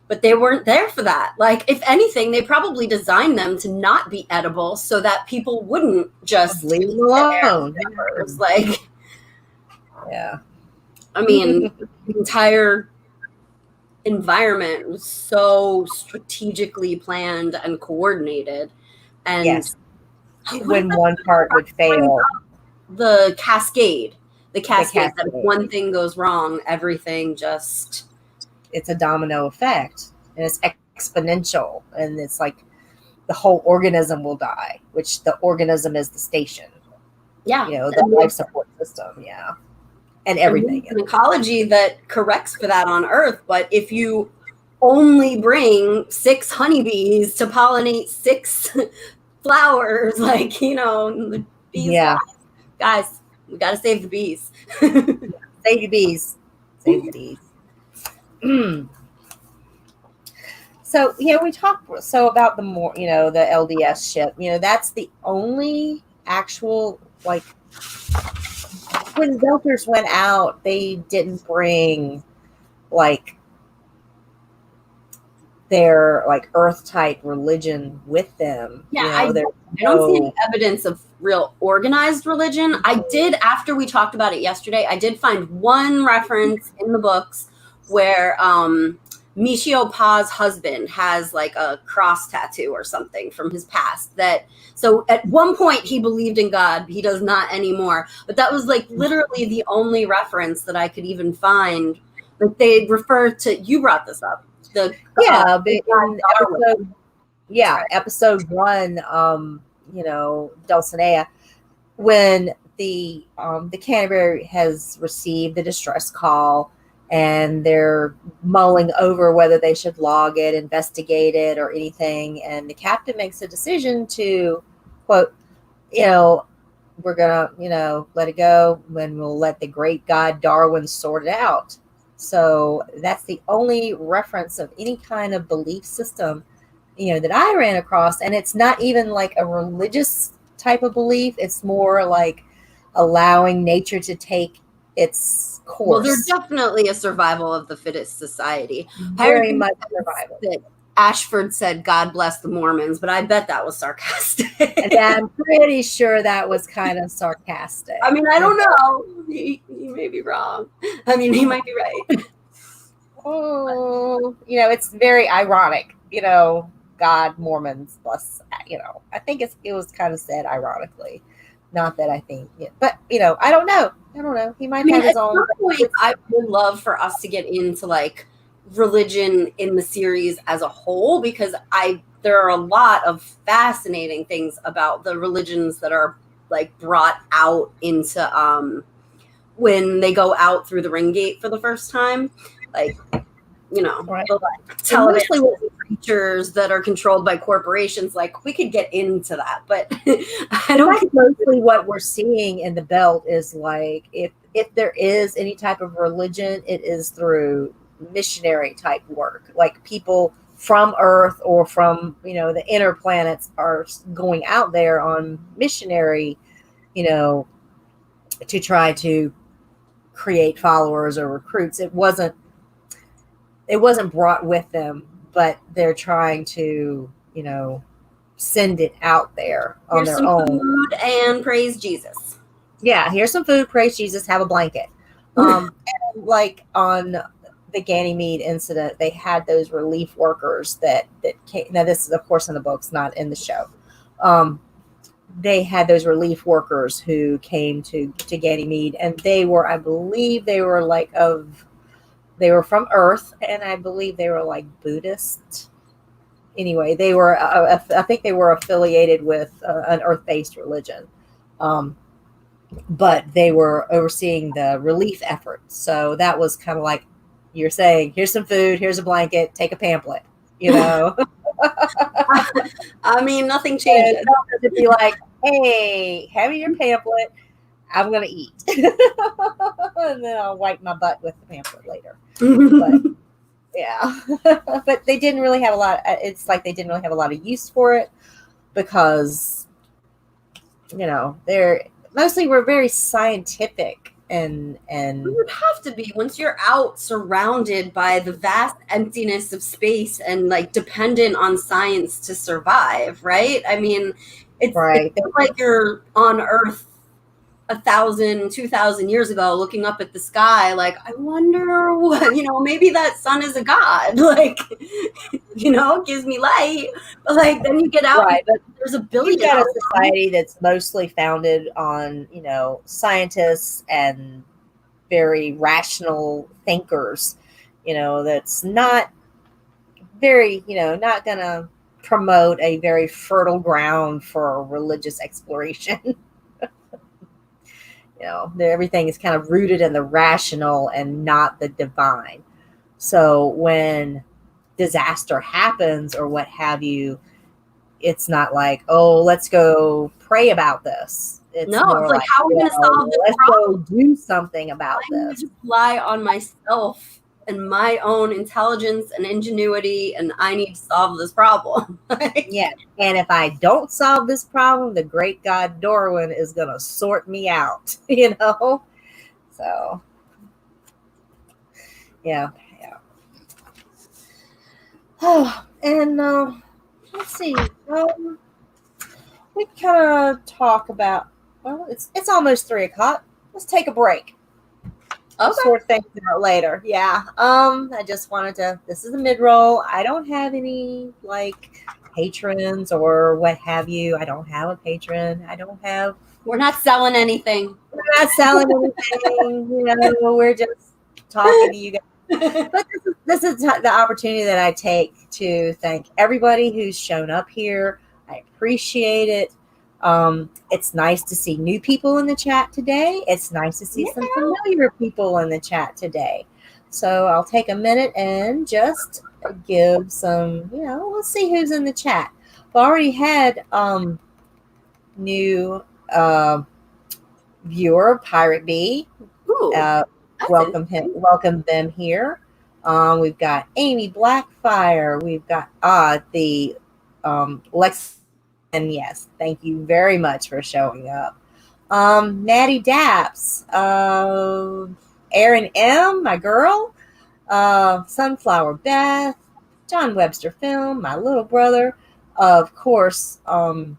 B: But they weren't there for that. Like, if anything, they probably designed them to not be edible so that people wouldn't just
A: leave them alone.
B: Like,
A: yeah.
B: I mean, the entire environment was so strategically planned and coordinated. And
A: yes, when one part would fail,
B: the cascade that
A: cascade.
B: if one thing goes wrong, everything just,
A: it's a domino effect, and it's exponential, and it's like the whole organism will die, which the organism is the station.
B: yeah,
A: You know, the life support system. Yeah. And everything.
B: An ecology that corrects for that on Earth. But if you only bring 6 honeybees to pollinate 6 flowers, like, you know, the bees,
A: yeah,
B: guys, we got to save the bees.
A: Save the bees. Save the bees. So, you know, we talked about the more, you know, the LDS ship, you know, that's the only actual, like, when Belters went out, they didn't bring, like, their, like, earth type religion with them.
B: Yeah,
A: you know,
B: I don't see any evidence of real organized religion. I did, after we talked about it yesterday, I did find one reference in the books where Michio Pa's husband has like a cross tattoo or something from his past. That, so at one point he believed in God, he does not anymore. But that was like literally the only reference that I could even find. Like they refer to, you brought this up.
A: Episode 1, you know, Dulcinea, when the Canterbury has received the distress call, and they're mulling over whether they should log it, investigate it, or anything, and the captain makes a decision to, quote, you know, we're gonna, you know, let it go when we'll let the great god Darwin sort it out. So that's the only reference of any kind of belief system, you know, that I ran across. And it's not even like a religious type of belief. It's more like allowing nature to take its course.
B: Well, they're definitely a survival of the fittest society.
A: Very much survival.
B: Ashford said, God bless the Mormons, but I bet that was sarcastic.
A: And I'm pretty sure that was kind of sarcastic.
B: I mean, I don't know. He may be wrong. I mean, he might be right.
A: Oh, you know, it's very ironic, you know, God, Mormons, bless, you know, I think it was kind of said ironically. Not that I think, but, you know, I don't know. He might have his own.
B: Point, I would love for us to get into like religion in the series as a whole, because there are a lot of fascinating things about the religions that are like brought out into when they go out through the ring gate for the first time, like, you know,
A: right.
B: The, like, television creatures that are controlled by corporations. Like, we could get into that, but I don't think
A: mostly what we're seeing in the Belt is like, if there is any type of religion, it is through missionary type work. Like people from Earth or from, you know, the inner planets are going out there on missionary, you know, to try to create followers or recruits. It wasn't brought with them, but they're trying to, you know, send it out there on
B: their
A: own.
B: Food and praise Jesus.
A: Yeah, here's some food, praise Jesus, have a blanket. And like on the Ganymede incident, they had those relief workers that came. Now, this is, of course, in the books, not in the show. They had those relief workers who came to Ganymede, and they were, I believe, they were from Earth, and I believe they were like Buddhist. Anyway, they were, I think they were affiliated with an Earth-based religion. But they were overseeing the relief effort. So that was kind of like you're saying, here's some food, here's a blanket, take a pamphlet, you know.
B: I mean, nothing changes.
A: To be like, hey, have your pamphlet, I'm going to eat. And then I'll wipe my butt with the pamphlet later. But, yeah. But they didn't really have a lot. It's like they didn't really have a lot of use for it because, you know, mostly we're very scientific and you
B: would have to be once you're out surrounded by the vast emptiness of space and like dependent on science to survive, right? I mean, it's like you're on Earth 1,000, 2,000 years ago, looking up at the sky, like, I wonder what, maybe that sun is a god, like, gives me light. But like, then you get out,
A: Right, but
B: there's a billion.
A: you've got a society that's mostly founded on, scientists and very rational thinkers, that's not very, not going to promote a very fertile ground for religious exploration. Everything is kind of rooted in the rational and not the divine. So when disaster happens or what have you, it's not like, oh, let's go pray about this. It's more
B: it's like, how are we going to solve this
A: let's
B: problem?
A: go do something about this.
B: Just rely on myself and my own intelligence and ingenuity, and I need to solve this problem.
A: Yeah, and if I don't solve this problem, the great god Darwin is going to sort me out, So, yeah. Oh, and let's see. We kind of talk about. Well, it's almost 3:00. Let's take a break.
B: Okay.
A: Sort things out later. Yeah. I just wanted to. This is a mid-roll. I don't have any patrons or what have you. I don't have a patron.
B: We're not selling anything.
A: We're not selling anything. We're just talking to you guys. But this is the opportunity that I take to thank everybody who's shown up here. I appreciate it. It's nice to see new people in the chat today. It's nice to see some familiar people in the chat today. So I'll take a minute and just give some, let's see who's in the chat. I've already had new viewer, Pirate Bee. Welcome them here. We've got Amy Blackfire. We've got the Lex. And yes, thank you very much for showing up. Natty Daps, Erin M, my girl, Sunflower Beth, John Webster Film, my little brother, of course, some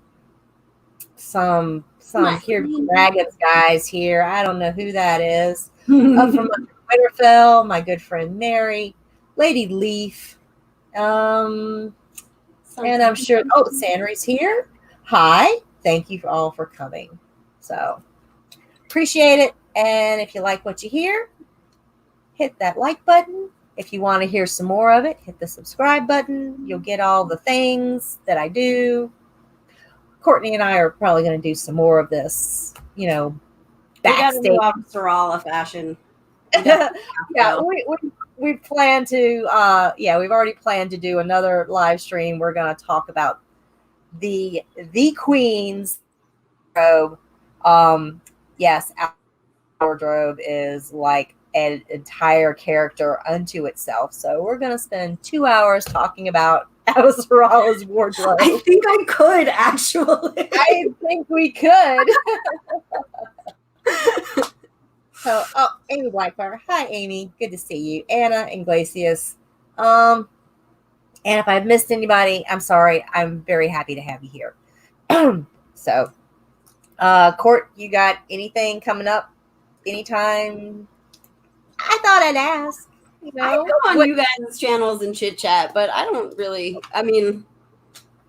A: here Dragons guys here. I don't know who that is. From Winterfell, my good friend Mary, Lady Leaf, and I'm sure, Sandry's here. Hi. Thank you all for coming. So, appreciate it. And if you like what you hear, hit that like button. If you want to hear some more of it, hit the subscribe button. You'll get all the things that I do. Courtney and I are probably going to do some more of this, backstage.
B: We got to Sarala fashion.
A: Yeah, we plan to, we've already planned to do another live stream. We're going to talk about the Queen's wardrobe. Yes, our wardrobe is like an entire character unto itself. So we're going to spend 2 hours talking about Sarala's wardrobe.
B: I think I could, actually.
A: I think we could. So, Amy Blackfire. Hi, Amy. Good to see you. Anna Iglesias. And if I've missed anybody, I'm sorry. I'm very happy to have you here. So, Court, you got anything coming up anytime? I thought I'd ask.
B: I go on you guys' channels and chit chat, but I don't really. I mean,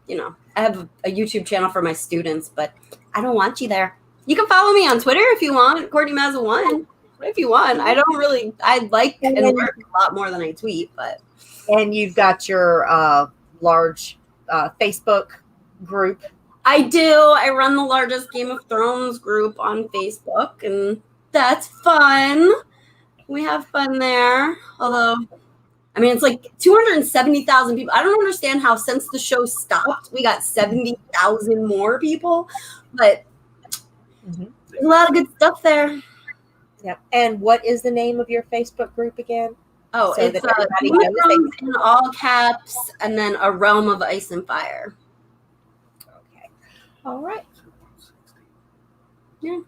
B: I have a YouTube channel for my students, but I don't want you there. You can follow me on Twitter if you want, Courtney Mazza 1, if you want. I like and work a lot more than I tweet, but.
A: And you've got your large Facebook group.
B: I do. I run the largest Game of Thrones group on Facebook, and that's fun. We have fun there. Although, I mean, it's like 270,000 people. I don't understand how since the show stopped, we got 70,000 more people, but there's a lot of good stuff there.
A: Yeah. And what is the name of your Facebook group again?
B: Oh, so it's monochrome in all caps, and then A Realm of Ice and Fire.
A: Okay. All right.
B: Yeah.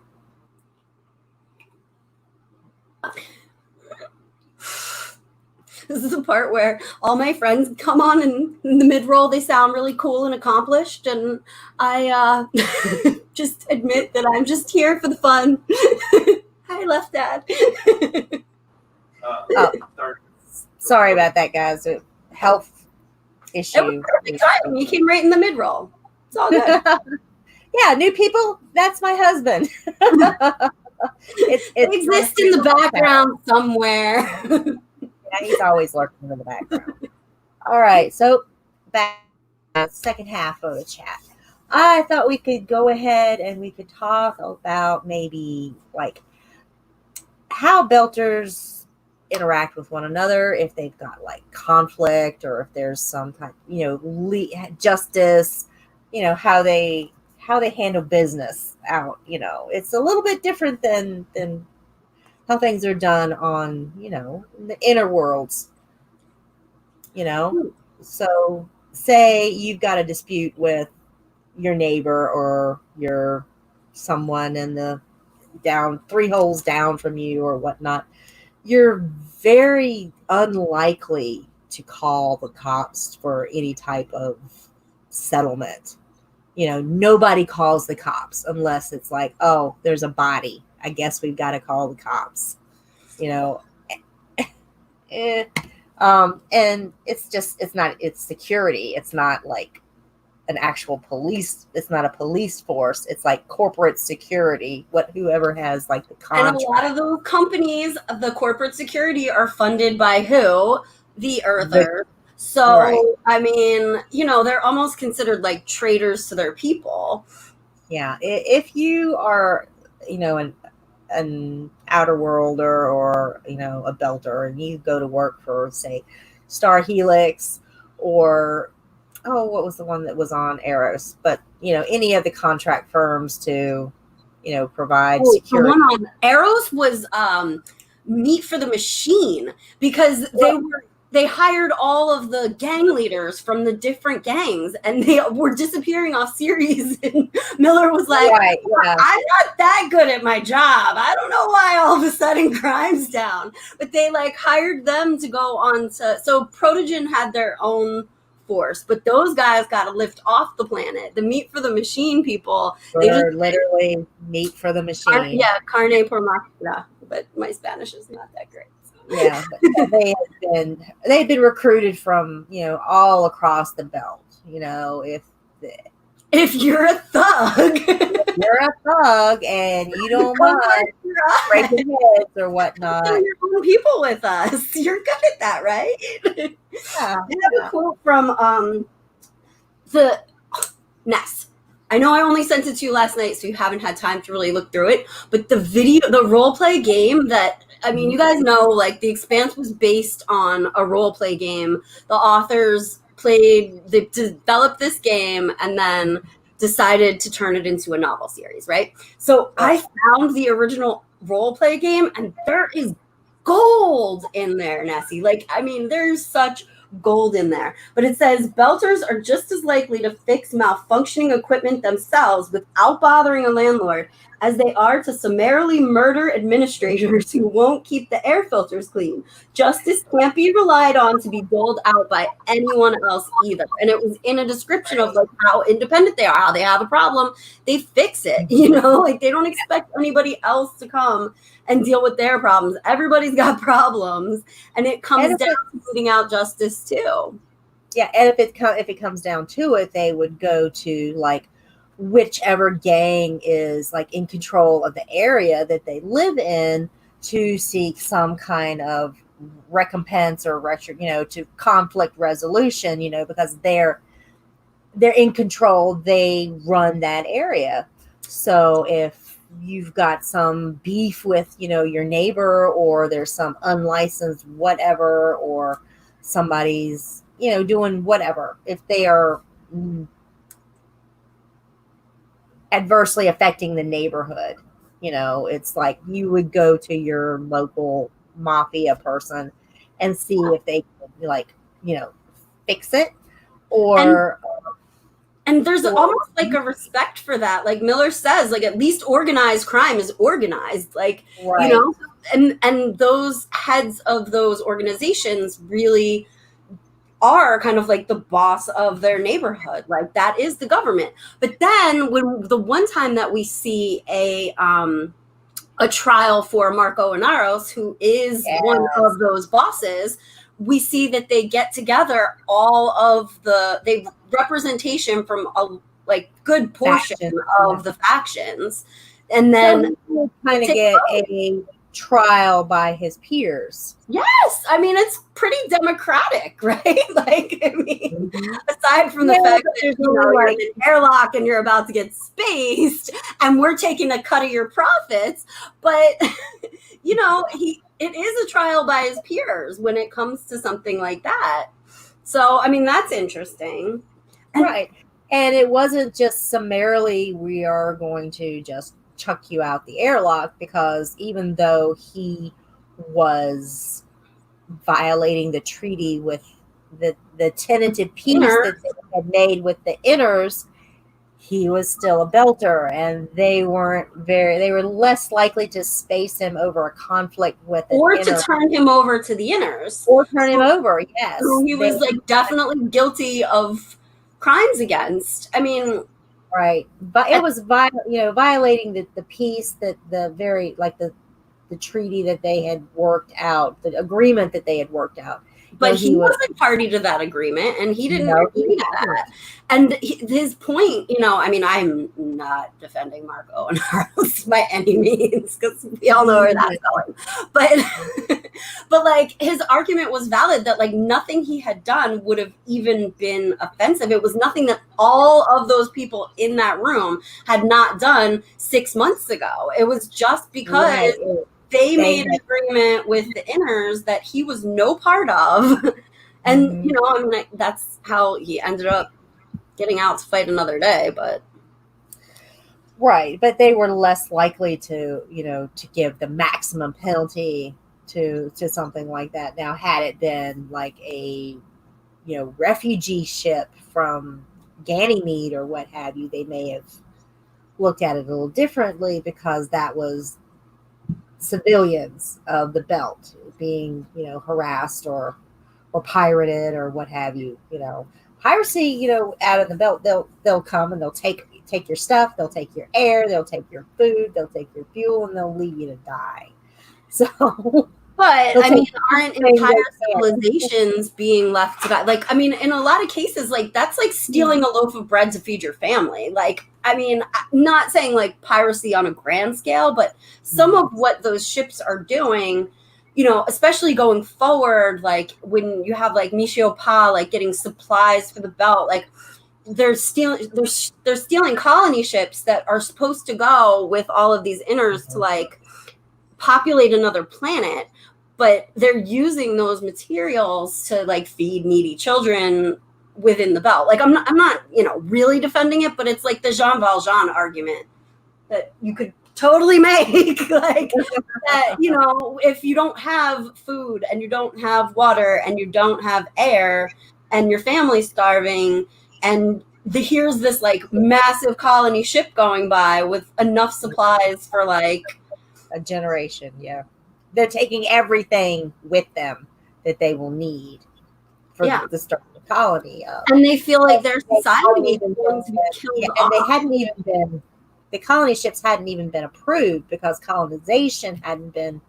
B: This is a part where all my friends come on and in the mid-roll, they sound really cool and accomplished. And I just admit that I'm just here for the fun. Hi, Left Dad.
A: Oh, sorry about that, guys. A health issue.
B: It was perfect timing. You came right in the mid-roll. It's all good.
A: Yeah, new people, that's my husband.
B: It exists in the background somewhere.
A: Yeah, he's always lurking in the background. All right, so back to the second half of the chat. I thought we could go ahead and we could talk about maybe like how belters interact with one another, if they've got like conflict or if there's some kind, justice, how they handle business out. It's a little bit different than how things are done on, the inner worlds, So say you've got a dispute with your neighbor or your someone in the down 3 holes down from you or whatnot. You're very unlikely to call the cops for any type of settlement. Nobody calls the cops unless it's like, oh, there's a body. I guess we've got to call the cops. And it's security. It's not like an actual police. It's not a police force. It's like corporate security. Whoever has like the contract.
B: And a lot of those companies, the corporate security, are funded by who? The Earthers. So, right. I mean, they're almost considered like traitors to their people.
A: Yeah. If you are, an outer worlder or, a belter, and you go to work for, say, Star Helix or, what was the one that was on Eros? But, any of the contract firms to, provide security.
B: The one on Eros was Meat for the Machine, because they hired all of the gang leaders from the different gangs, and they were disappearing off series. And Miller was like, right, yeah. I'm not that good at my job. I don't know why all of a sudden crime's down. But they hired them to go on to, so Protogen had their own force, but those guys got to lift off the planet. The Meat for the Machine people,
A: they're literally meat for the machine.
B: Carne por máquina, but my Spanish is not that great.
A: Yeah, but they had been recruited from all across the belt.
B: If you're a thug,
A: and you don't mind breaking heads or whatnot,
B: your own people with us. You're good at that, right? Yeah. I have a quote from the Ness. I know I only sent it to you last night, so you haven't had time to really look through it. But the role play game that, you guys know, The Expanse was based on a role play game. The authors they developed this game and then decided to turn it into a novel series, right? So I found the original role play game, and there is gold in there, Nessie. There's such gold in there. But it says belters are just as likely to fix malfunctioning equipment themselves without bothering a landlord as they are to summarily murder administrators who won't keep the air filters clean. Justice can't be relied on to be doled out by anyone else either. And it was in a description of how independent they are, how they have a problem, they fix it. They don't expect anybody else to come and deal with their problems. Everybody's got problems, and it comes down to putting out justice too.
A: Yeah, and if it comes down to it, they would go to whichever gang is in control of the area that they live in to seek some kind of recompense or to conflict resolution, because they're in control, they run that area. So if you've got some beef with, your neighbor, or there's some unlicensed whatever, or somebody's, doing whatever, if they are adversely affecting the neighborhood, it's you would go to your local mafia person and see if they can fix it, or
B: and there's almost a respect for that. Miller says, at least organized crime is organized,
A: right.
B: and those heads of those organizations really are kind of like the boss of their neighborhood. Like that is the government. But then when the one time that we see a trial for Marco Inaros, who is one of those bosses, we see that they get together all of they representation from a like good portion of the factions, and then
A: so kind of get a trial by his peers.
B: Yes, I mean it's pretty democratic, right? Like, I mean, aside from the fact that you're in an airlock and you're about to get spaced, and we're taking a cut of your profits, but it is a trial by his peers when it comes to something like that. So, I mean, that's interesting,
A: right? And it wasn't just summarily we are going to just chuck you out the airlock, because even though he was violating the treaty with the tentative peace that they had made with the inners, he was still a belter, and they were less likely to space him over a conflict with
B: to turn him over to the inners,
A: yes,
B: so he was like definitely guilty of crimes against. I mean,
A: right, but it was violating the peace, that the treaty that they had worked out, the agreement that they had worked out.
B: But he wasn't party to that agreement, and he didn't agree to that. And his point, I mean, I'm not defending Marco Inaros by any means, because we all know where that's going. But like, his argument was valid that like nothing he had done would have even been offensive. It was nothing that all of those people in that room had not done 6 months ago. It was just because they made an agreement with the inners that he was no part of. And, I mean, that's how he ended up getting out to fight another day. But
A: right. But they were less likely to, to give the maximum penalty to something like that. Now, had it been like a, refugee ship from Ganymede or what have you, they may have looked at it a little differently, because that was civilians of the belt being, harassed or pirated or what have you. Piracy, out of the belt, they'll come and they'll take your stuff, they'll take your air, they'll take your food, they'll take your fuel, and they'll leave you to die. So,
B: but I mean, aren't entire civilizations being left to die? Like, I mean, in a lot of cases, like that's like stealing a loaf of bread to feed your family. Like, I mean, I'm not saying like piracy on a grand scale, but some of what those ships are doing, especially going forward, like when you have like Michio Pa, like getting supplies for the belt, like they're stealing colony ships that are supposed to go with all of these inners to like populate another planet, but they're using those materials to like feed needy children within the belt. Like I'm not really defending it, but it's like the Jean Valjean argument that you could totally make. Like that, if you don't have food and you don't have water and you don't have air and your family's starving, and here's this like massive colony ship going by with enough supplies for like
A: a generation. Yeah, they're taking everything with them that they will need for the start of the colony.
B: And they feel like their society is going to be killed off.
A: And the colony ships hadn't even been approved, because colonization hadn't been,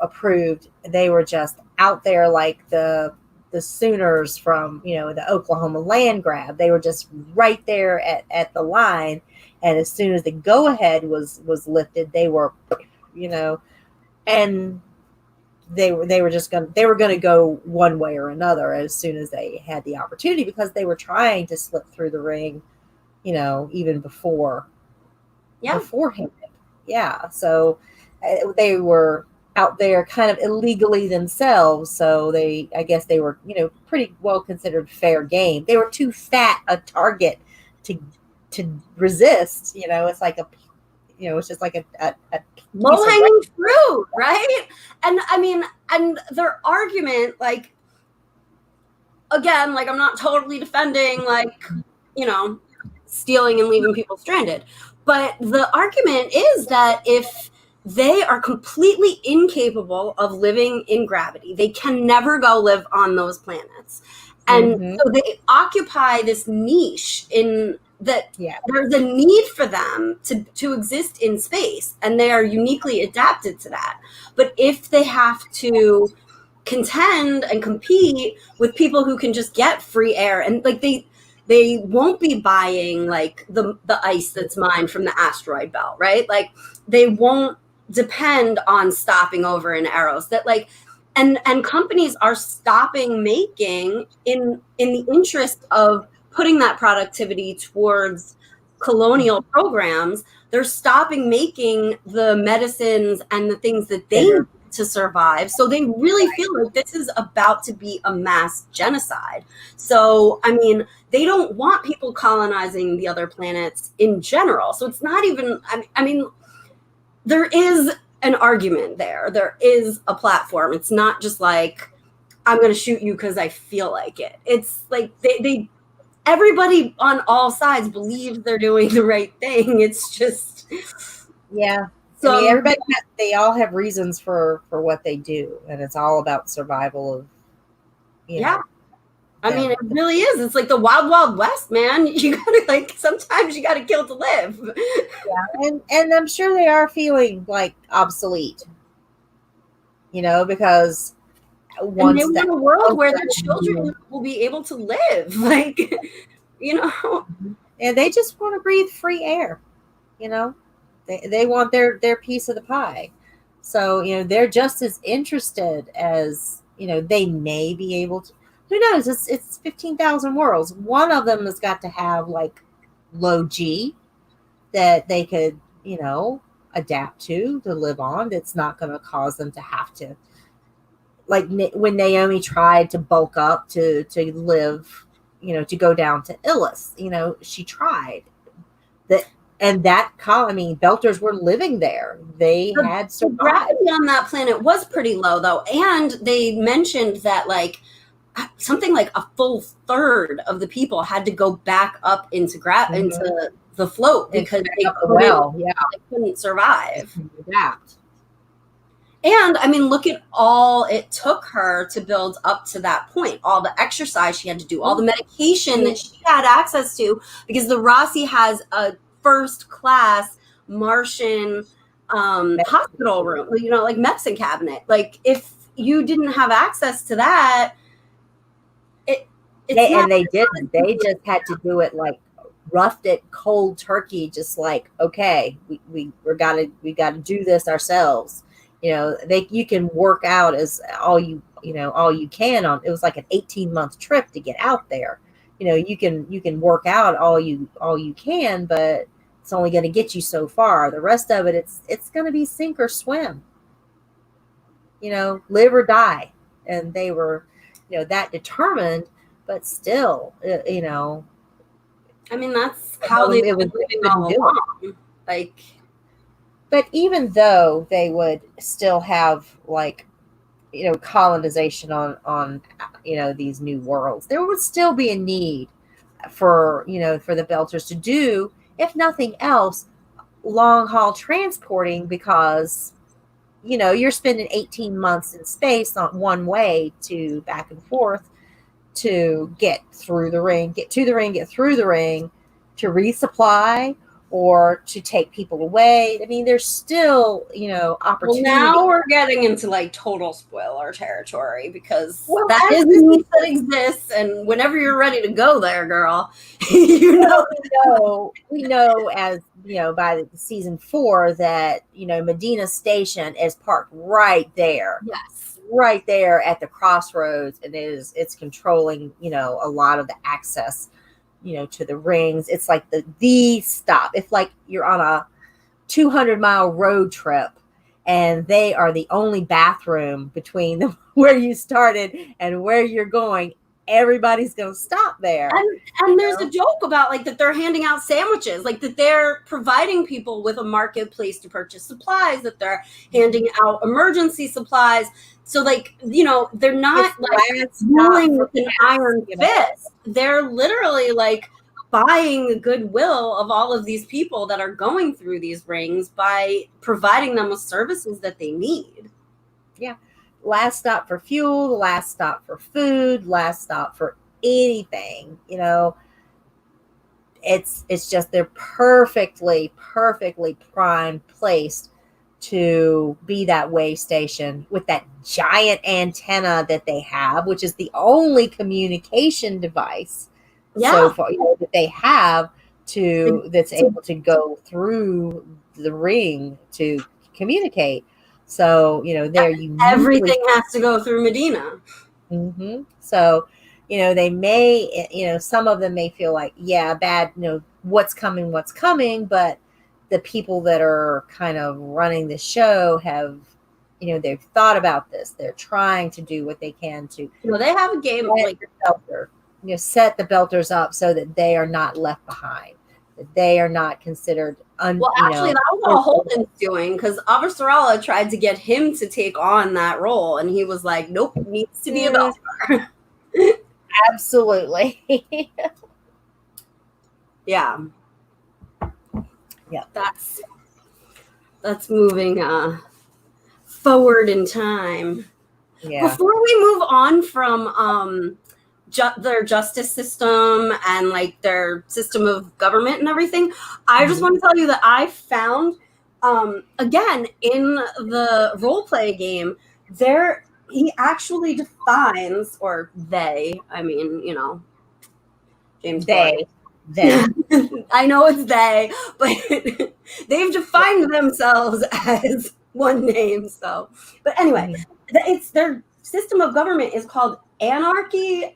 A: approved. They were just out there like the Sooners from, the Oklahoma land grab. They were just right there at the line. And as soon as the go-ahead was lifted, they were, and they were going to go one way or another as soon as they had the opportunity, because they were trying to slip through the ring, even before him. Yeah. So they were out there kind of illegally themselves. So I guess they were, pretty well considered fair game. They were too fat a target to resist. It's like it's just like a
B: low-hanging fruit, right? And I mean, and their argument, like, again, like I'm not totally defending like, stealing and leaving people stranded, but the argument is that if they are completely incapable of living in gravity. They can never go live on those planets. And so they occupy this niche in that there's a need for them to exist in space, and they are uniquely adapted to that. But if they have to contend and compete with people who can just get free air, and like they won't be buying like the ice that's mined from the asteroid belt, right? Like they won't depend on stopping over in Eros. That like and companies are stopping making in the interest of putting that productivity towards colonial programs. They're stopping making the medicines and the things that they need to survive. So they really feel like this is about to be a mass genocide. So, I mean, they don't want people colonizing the other planets in general. So it's not even, I mean, there is an argument there. There is a platform. It's not just like, I'm going to shoot you because I feel like it. It's like everybody on all sides believes they're doing the right thing. It's just,
A: So I mean, they all have reasons for what they do, and it's all about survival of, you know,
B: I mean, it really is. It's like the wild, wild west, man. You gotta like, sometimes you gotta kill to live.
A: And I'm sure they are feeling like obsolete, you know, because
B: once and they want a world where their children will be able to live, like, you know,
A: and they just want to breathe free air, you know. They want their piece of the pie. So, you know, they're just as interested as, you know, they may be able to. Who knows? It's 15,000 worlds. One of them has got to have like low G that they could, you know, adapt to live on. That's not going to cause them to have to. Like when Naomi tried to bulk up to live, you know, to go down to Illis, you know, she tried that. And that colony, Belters were living there. They had survived.
B: Gravity on that planet was pretty low, though. And they mentioned that, like, something like a full third of the people had to go back up into into the float because they couldn't survive.
A: Adapt.
B: And I mean, look at all it took her to build up to that point. All the exercise she had to do, all the medication that she had access to, because the Rossi has a first-class Martian hospital room, you know, like medicine cabinet. Like if you didn't have access to that, they
A: didn't. They just had to do it like roughed it cold turkey, just like, okay, we gotta do this ourselves. You know, you can work out as all you can on. It was like an 18-month trip to get out there. You know, you can work out all you can, but it's only going to get you so far. The rest of it, it's going to be sink or swim. You know, live or die. And they were, you know, that determined, but still, you know.
B: I mean, that's how they were living all along. Like,
A: but even though they would still have like, you know, colonization on you know, these new worlds, there would still be a need for, you know, for the Belters to do, if nothing else, long haul transporting, because, you know, you're spending 18 months in space on one way to back and forth to get through the ring, get to the ring, get through the ring, to resupply or to take people away. I mean, there's still, you know, opportunity.
B: Well, now we're getting into like total spoiler territory, because that is a need that exists, and whenever you're ready to go there, girl, you know,
A: we know as, you know, by season 4 that, you know, Medina Station is parked right there.
B: Yes.
A: Right there at the crossroads, and it's controlling, you know, a lot of the access, you know, to the rings. It's like the stop. If like you're on a 200-mile road trip and they are the only bathroom between where you started and where you're going, everybody's going to stop there.
B: And there's a joke about like that they're handing out sandwiches, like that they're providing people with a marketplace to purchase supplies, that they're handing out emergency supplies. So like, you know, they're not like ruling with an iron fist. They're literally like buying the goodwill of all of these people that are going through these rings by providing them with services that they need.
A: Yeah. Last stop for fuel, last stop for food, last stop for anything, you know. It's just they're perfectly prime placed to be that way station with that giant antenna that they have, which is the only communication device so far, you know, that they have that's able to go through the ring to communicate. So, you know, they're
B: everything has to go through Medina.
A: Mm-hmm. So, you know, they may, you know, some of them may feel like, yeah, bad, you know, what's coming, but the people that are kind of running the show have, you know, they've thought about this. They're trying to do what they can to.
B: Well, they have a game like
A: Belter, you know, set the Belters up so that they are not left behind, that they are not considered.
B: Well, actually, that was what Holden's doing, because Avasarala tried to get him to take on that role, and he was like, "Nope, needs to be a Belter."
A: Absolutely.
B: Yeah.
A: Yeah.
B: That's moving forward in time.
A: Yeah.
B: Before we move on from their justice system and like their system of government and everything, I just want to tell you that I found again in the role play game he actually defines, or they, I mean, you know, James
A: they
B: I know it's they, but they've defined themselves as one name. So, but anyway, it's their system of government is called anarchy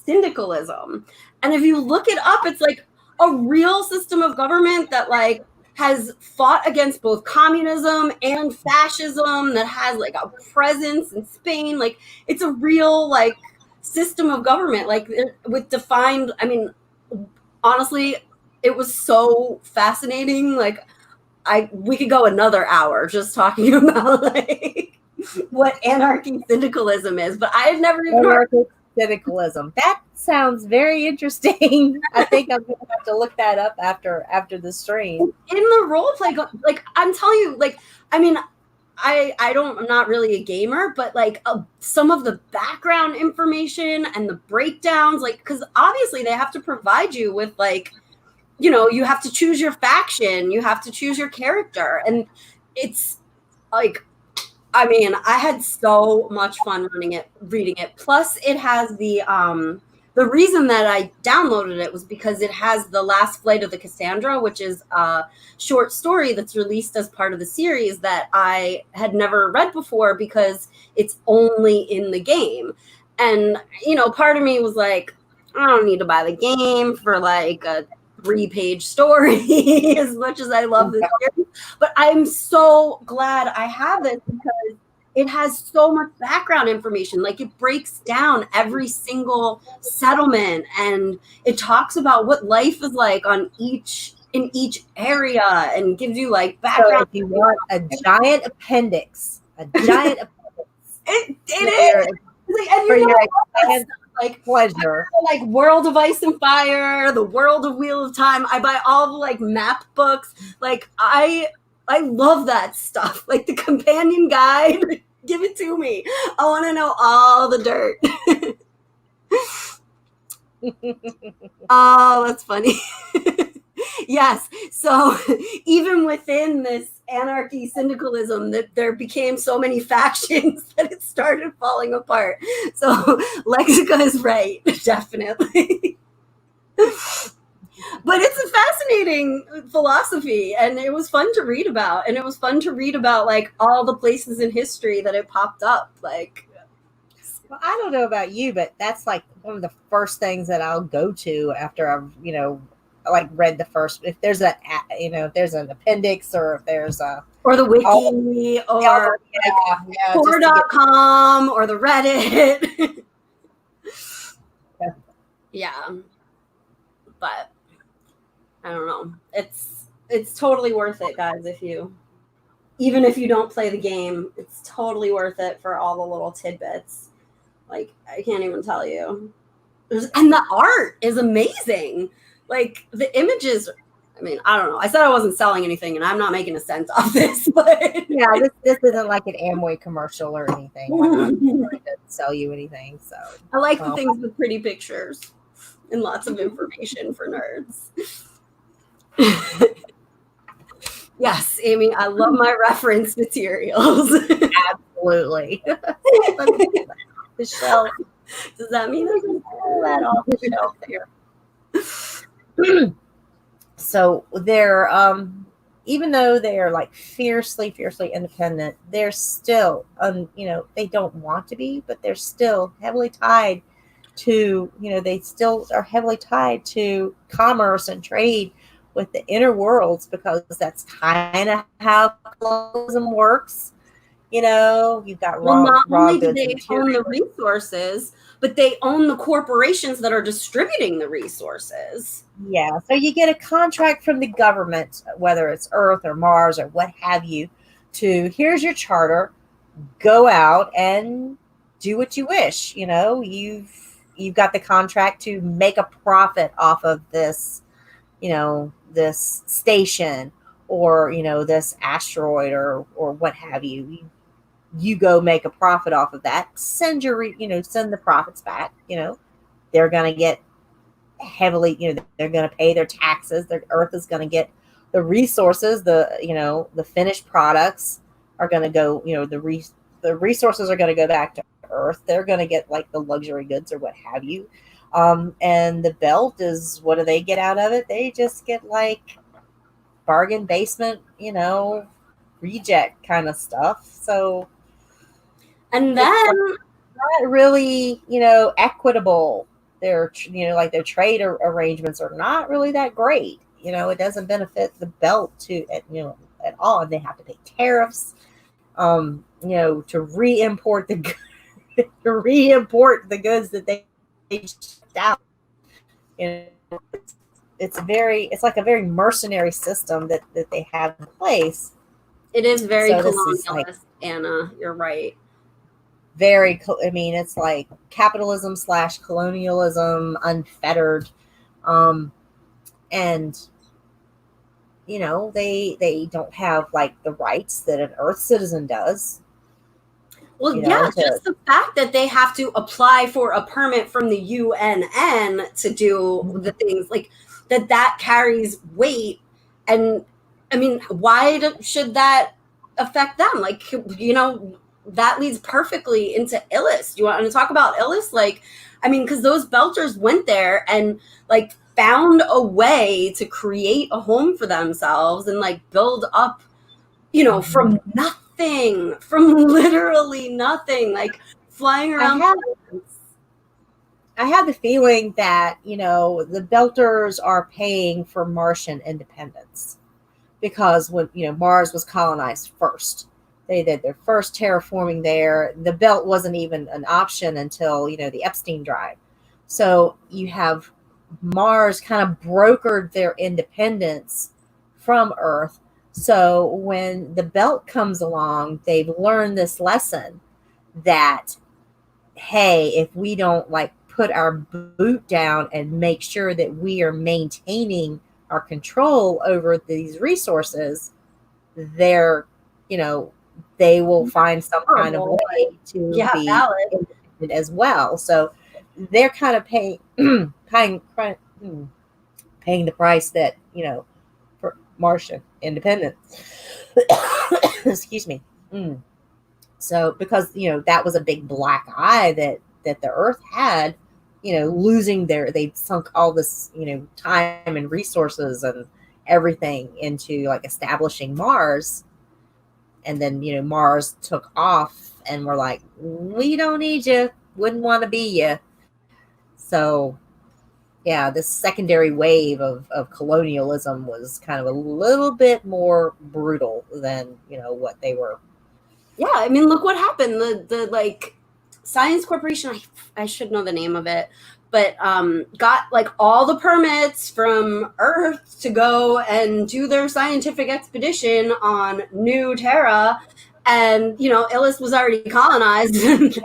B: syndicalism. And if you look it up, it's like a real system of government that like has fought against both communism and fascism, that has like a presence in Spain. Like it's a real like system of government, like with defined, I mean, honestly, it was so fascinating. Like we could go another hour just talking about like what anarchy syndicalism is, but I had never even heard
A: syndicalism. That sounds very interesting. I think I'm gonna have to look that up after the stream.
B: In the role play, like I'm telling you, like I mean, I'm not really a gamer, but like some of the background information and the breakdowns, like, because obviously they have to provide you with like, you know, you have to choose your faction, you have to choose your character, and it's like, I mean, I had so much fun reading it. Plus, it has the reason that I downloaded it was because it has The Last Flight of the Cassandra, which is a short story that's released as part of the series that I had never read before because it's only in the game. And, you know, part of me was like, I don't need to buy the game for like a 3-page story as much as I love this series. But I'm so glad I have it because it has so much background information. Like it breaks down every single settlement and it talks about what life is like in each area and gives you like background.
A: So if you want a giant appendix, it is.
B: Like, and
A: for your
B: like
A: pleasure,
B: like World of Ice and Fire, the World of Wheel of Time. I buy all the like map books. Like I love that stuff. Like the companion guide, give it to me. I want to know all the dirt. Oh, that's funny. Yes. So even within this anarchy syndicalism, that there became so many factions that it started falling apart. So Lexica is right, definitely. But it's a fascinating philosophy, and it was fun to read about. And it was fun to read about like all the places in history that it popped up. Like,
A: well, I don't know about you, but that's like one of the first things that I'll go to after I've, you know, like read the first. If there's if there's an appendix, or if there's
B: or the wiki, or Tor.com, or the Reddit. Yeah, but I don't know. It's totally worth it, guys. Even if you don't play the game, it's totally worth it for all the little tidbits. Like I can't even tell you. And the art is amazing. like the images. I mean, I don't know. I said I wasn't selling anything, and I'm not making a cent off this. But
A: Yeah, this isn't like an Amway commercial or anything. Like, it doesn't sell you anything. So
B: I like the things with pretty pictures and lots of information for nerds. Yes, Amy, I love my reference materials.
A: Absolutely. The shelf.
B: Does that mean I can
A: pull that off the shelf there? So they're even though they are like fiercely independent, they're still they don't want to be, but they're still heavily tied to, they still are heavily tied to commerce and trade with the inner worlds, because that's kind of how colonialism works. You've got
B: not
A: raw
B: only do
A: goods
B: they own the resources, but they own the corporations that are distributing the resources.
A: Yeah, so you get a contract from the government, whether it's Earth or Mars or what have you, to here's your charter, go out and do what you wish. You've got the contract to make a profit off of this, this station, or this asteroid, or what have you. You go make a profit off of that. Send the profits back. They're going to get heavily, they're going to pay their taxes. The Earth is going to get the resources. The finished products are going to go. The resources are going to go back to Earth. They're going to get like the luxury goods or what have you. And the belt is, what do they get out of it? They just get like bargain basement, reject kind of stuff. So,
B: and then
A: not really, equitable. Their trade arrangements are not really that great. It doesn't benefit the belt at all. And they have to pay tariffs, to re-import the goods that they shipped out. It's like a very mercenary system that they have in place.
B: It is very colonialist, Anna. You're right.
A: It's like capitalism / colonialism, unfettered. And they don't have like the rights that an Earth citizen does.
B: Well, just the fact that they have to apply for a permit from the UNN to do the things like that carries weight. And I mean, why should that affect them? Like, that leads perfectly into Illis. You want to talk about Illis? Like, I mean, because those Belters went there and like found a way to create a home for themselves and like build up, from nothing, from literally nothing, like flying around.
A: I have the feeling that, the Belters are paying for Martian independence, because when, Mars was colonized first. They did their first terraforming there. The belt wasn't even an option until, the Epstein drive. So you have Mars kind of brokered their independence from Earth. So when the belt comes along, they've learned this lesson that, hey, if we don't like put our boot down and make sure that we are maintaining our control over these resources, they will find some kind of way to be independent as well. So they're kind of paying the price that, for Martian independence. Excuse me. So because, that was a big black eye that the Earth had, losing they've sunk all this, time and resources and everything into like establishing Mars. And then, Mars took off and we're like, we don't need you. Wouldn't want to be you. So, yeah, this secondary wave of colonialism was kind of a little bit more brutal than, what they were.
B: Yeah, I mean, look what happened. The like Science Corporation, I should know the name of it, but got like all the permits from Earth to go and do their scientific expedition on New Terra. And, Illis was already colonized and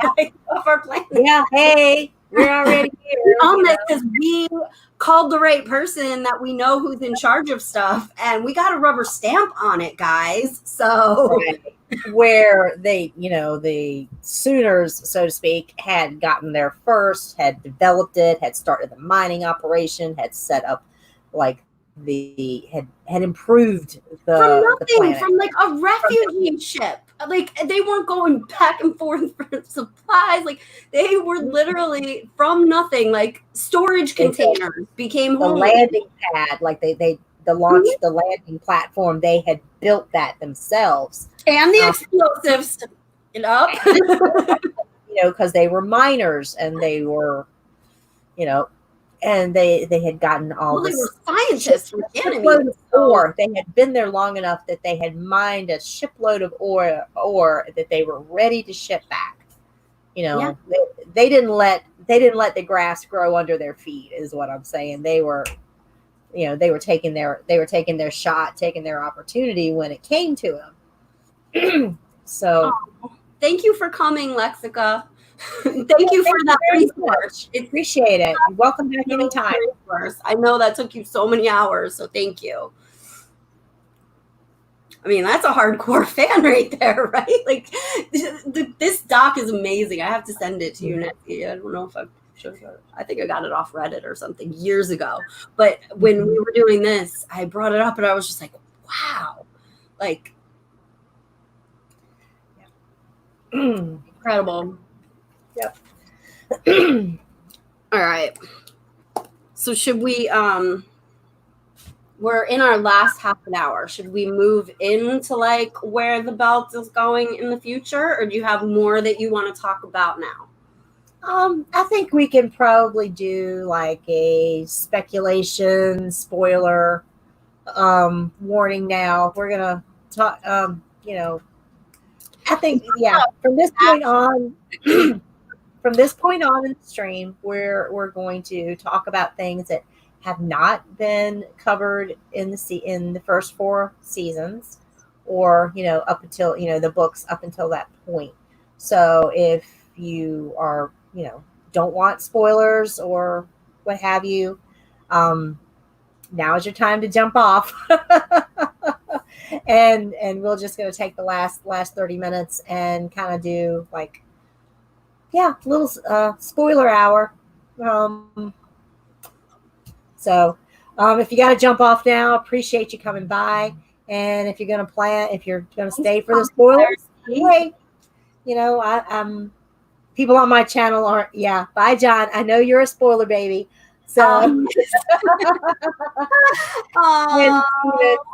B: off our planet.
A: Yeah, hey, We're already here.
B: On this because we called the right person that we know who's in charge of stuff, and we got a rubber stamp on it, guys. So
A: right. Where they, the Sooners, so to speak, had gotten there first, had developed it, had started the mining operation, had set up like had improved
B: from
A: the
B: nothing,
A: planet.
B: from like a refugee ship. Like they weren't going back and forth for supplies. Like they were literally from nothing. Like storage containers became
A: the
B: home.
A: landing pad, like the launch, the landing platform, they had built that themselves,
B: and the explosives to it up.
A: Because they were miners and they were, and they had gotten all
B: they
A: this
B: were scientists from
A: shipload of ore. They had been there long enough that they had mined a shipload of ore that they were ready to ship back. They didn't let the grass grow under their feet, is what I'm saying. They were taking their shot, taking their opportunity when it came to them. So
B: thank you for coming, Lexica. Thank you for that research.
A: Appreciate it. You're welcome back anytime.
B: I know that took you so many hours, so thank you. I mean, that's a hardcore fan right there, right? Like, this doc is amazing. I have to send it to you, Nancy. I don't know if I think I got it off Reddit or something years ago. But when we were doing this, I brought it up and I was just like, wow. Like, incredible.
A: Yep.
B: All right. So should we, we're in our last half an hour. Should we move into like where the belt is going in the future? Or do you have more that you want to talk about now?
A: I think we can probably do like a speculation spoiler warning now. We're going to talk, I think, from this point on, from this point on in the stream, we're going to talk about things that have not been covered in the first 4 seasons, or up until the books up until that point. So if you are don't want spoilers or what have you, now is your time to jump off. and we're just going to take the last 30 minutes and kind of do like little spoiler hour. So if you got to jump off now, appreciate you coming by. And if you're going to stay for the spoilers, hey, I'm people on my channel aren't. Yeah, bye, John. I know you're a spoiler baby. So, and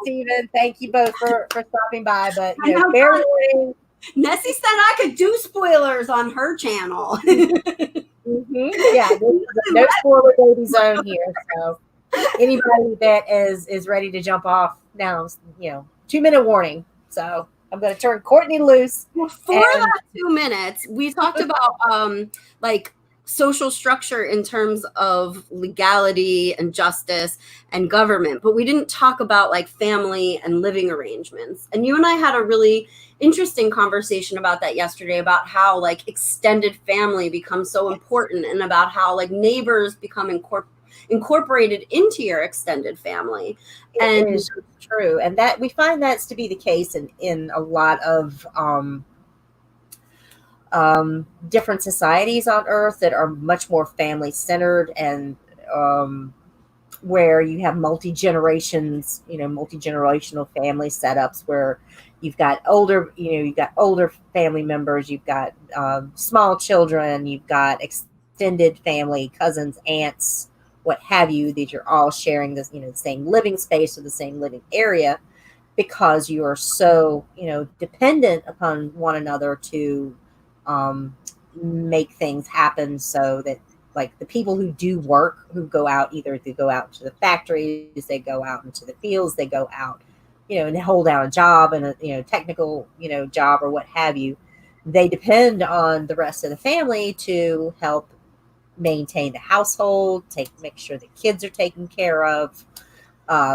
A: Steven, thank you both for stopping by. But fair warning.
B: Nessie said I could do spoilers on her channel.
A: Yeah, no spoiler baby zone here. So anybody that is ready to jump off now, 2-minute warning. So I'm going to turn Courtney loose.
B: For that 2 minutes, we talked about like social structure in terms of legality and justice and government, but we didn't talk about like family and living arrangements. And you and I had a really interesting conversation about that yesterday, about how like extended family becomes so important, and about how like neighbors become incorporated into your extended family.
A: And it is true, and that we find that's to be the case in a lot of different societies on Earth that are much more family centered, and where you have multi-generational family setups where you've got older family members, you've got small children, you've got extended family, cousins, aunts, what have you, that you're all sharing this, the same living space or the same living area, because you are so, dependent upon one another to make things happen, so that like the people who do work, who go out, either they go out to the factories, they go out into the fields, they go out, and hold down a job, and a, technical, job or what have you, they depend on the rest of the family to help maintain the household, make sure the kids are taken care of,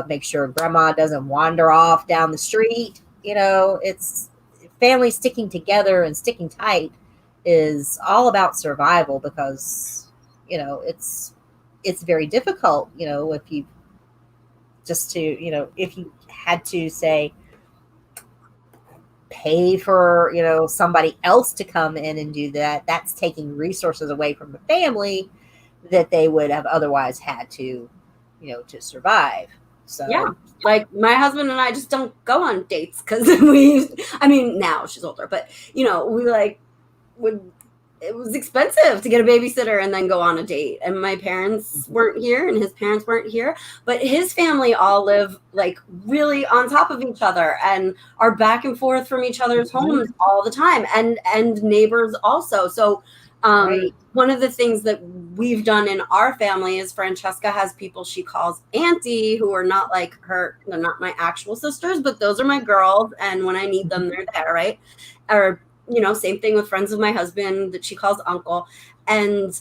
A: make sure grandma doesn't wander off down the street. It's family sticking together and sticking tight is all about survival, because it's very difficult, if you just to, if you had to say pay for, somebody else to come in and do that, that's taking resources away from the family that they would have otherwise had to, to survive. So
B: Yeah. Like my husband and I just don't go on dates because now she's older, but we it was expensive to get a babysitter and then go on a date. And my parents weren't here and his parents weren't here, but his family all live like really on top of each other and are back and forth from each other's homes all the time, and neighbors also. So
A: right.
B: One of the things that we've done in our family is Francesca has people she calls auntie who are not like her, they're not my actual sisters, but those are my girls. And when I need them, they're there, right? Or, same thing with friends of my husband that she calls uncle. And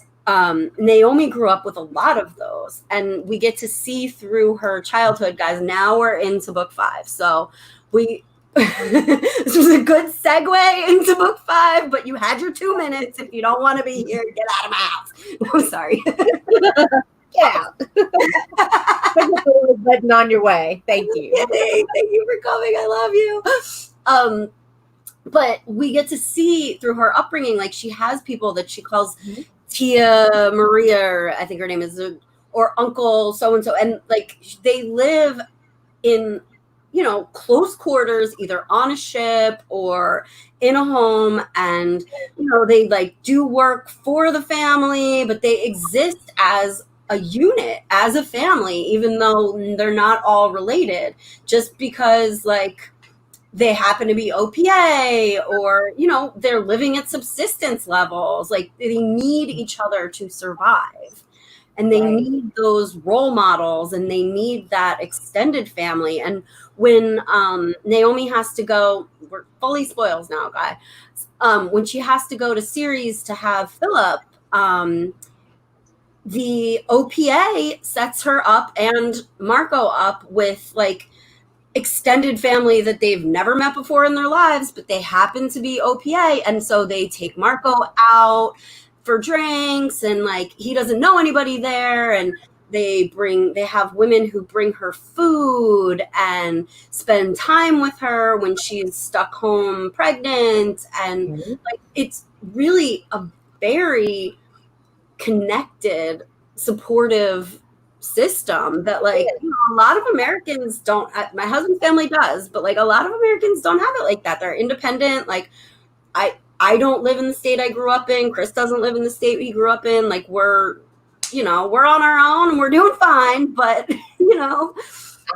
B: Naomi grew up with a lot of those. And we get to see through her childhood, guys. Now we're into book 5. So this was a good segue into book 5, but you had your 2 minutes. If you don't want to be here, get out of my house. I'm sorry.
A: Yeah. Button on your way. Thank you.
B: Thank you for coming. I love you. But we get to see through her upbringing, like she has people that she calls Tia Maria, or I think her name is, or Uncle so-and-so. And like they live in, close quarters, either on a ship or in a home. And, they like do work for the family, but they exist as a unit, as a family, even though they're not all related, just because like they happen to be OPA or, they're living at subsistence levels. Like they need each other to survive. And they need those role models and they need that extended family. And when Naomi has to go, we're fully spoils now, guy. When she has to go to Ceres to have Philip, the OPA sets her up and Marco up with like extended family that they've never met before in their lives, but they happen to be OPA. And so they take Marco out for drinks and like he doesn't know anybody there, and they have women who bring her food and spend time with her when she's stuck home pregnant. And like it's really a very connected, supportive system that like a lot of Americans don't. My husband's family does, but like a lot of Americans don't have it like that. They're independent. Like I don't live in the state I grew up in. Chris doesn't live in the state he grew up in. Like we're on our own and we're doing fine, but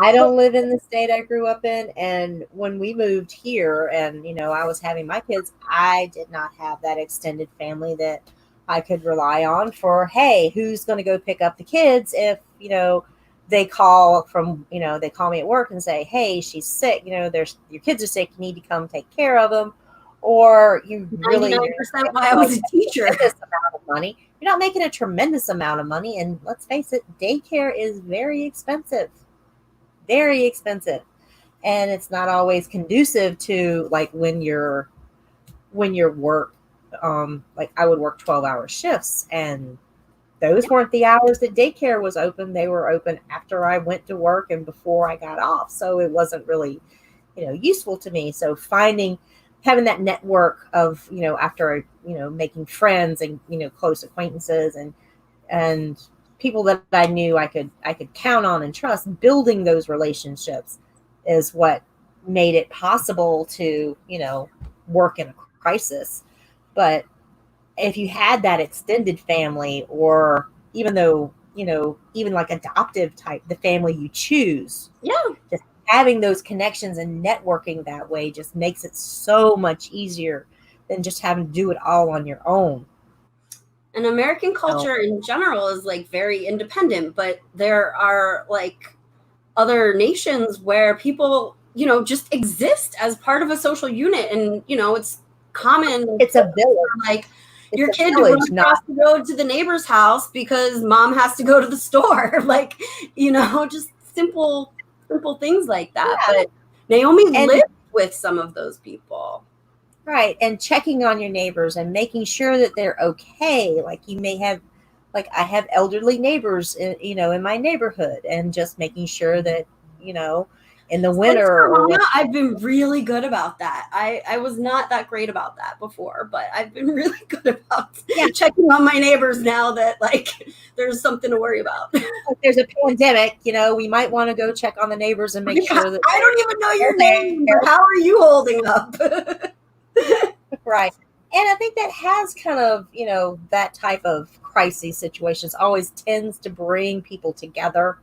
A: I don't live in the state I grew up in. And when we moved here and, I was having my kids, I did not have that extended family that I could rely on for, hey, who's going to go pick up the kids if, they call they call me at work and say, hey, she's sick, your kids are sick, you need to come take care of them. Or you really
B: 99% why I was a teacher.
A: This amount of money. You're not making a tremendous amount of money. And let's face it, daycare is very expensive. Very expensive. And it's not always conducive to like when you're work, like I would work 12-hour shifts, and those weren't the hours that daycare was open. They were open after I went to work and before I got off. So it wasn't really, useful to me. So having that network of, after, making friends and, close acquaintances and people that I knew I could count on and trust, building those relationships is what made it possible to, work in a crisis. But if you had that extended family, or even though, even like adoptive type, the family you choose, just having those connections and networking that way just makes it so much easier than just having to do it all on your own.
B: And American culture in general is like very independent, but there are like other nations where people, just exist as part of a social unit. And, it's common.
A: It's a village.
B: Like your kid to run across the road to the neighbor's house because mom has to go to the store. Like, just simple things like that. Yeah. But Naomi lived with some of those people.
A: Right. And checking on your neighbors and making sure that they're okay. Like you may have like I have elderly neighbors, in my neighborhood, and just making sure that, in the winter or what.
B: I've been really good about that. I was not that great about that before, but I've been really good about checking on my neighbors now that like there's something to worry about.
A: If there's a pandemic, we might want to go check on the neighbors and make sure that
B: I don't even know your name, but how are you holding up?
A: Right. And I think that has kind of, that type of crisis situations always tends to bring people together,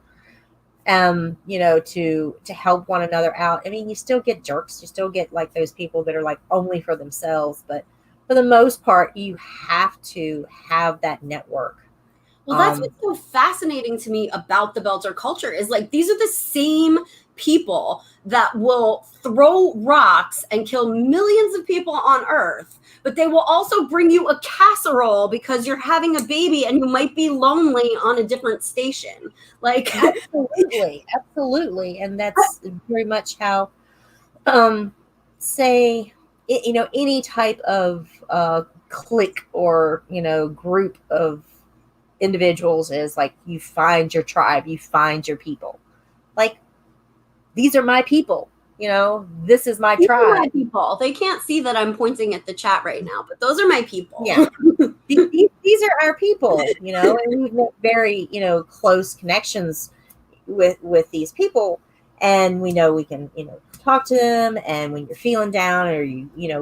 A: to help one another out. I mean, you still get jerks. You still get like those people that are like only for themselves. But for the most part, you have to have that network.
B: Well, that's what's so fascinating to me about the Belter culture is like these are the same people that will throw rocks and kill millions of people on Earth, but they will also bring you a casserole because you're having a baby and you might be lonely on a different station. Like
A: absolutely. And that's very much how, say, any type of clique or, group of individuals is like, you find your tribe, you find your people. Like, these are my people, this is my tribe.
B: My people. They can't see that I'm pointing at the chat right now, but those are my people.
A: Yeah. these are our people, and we've made very, close connections with these people, and we know we can, talk to them, and when you're feeling down or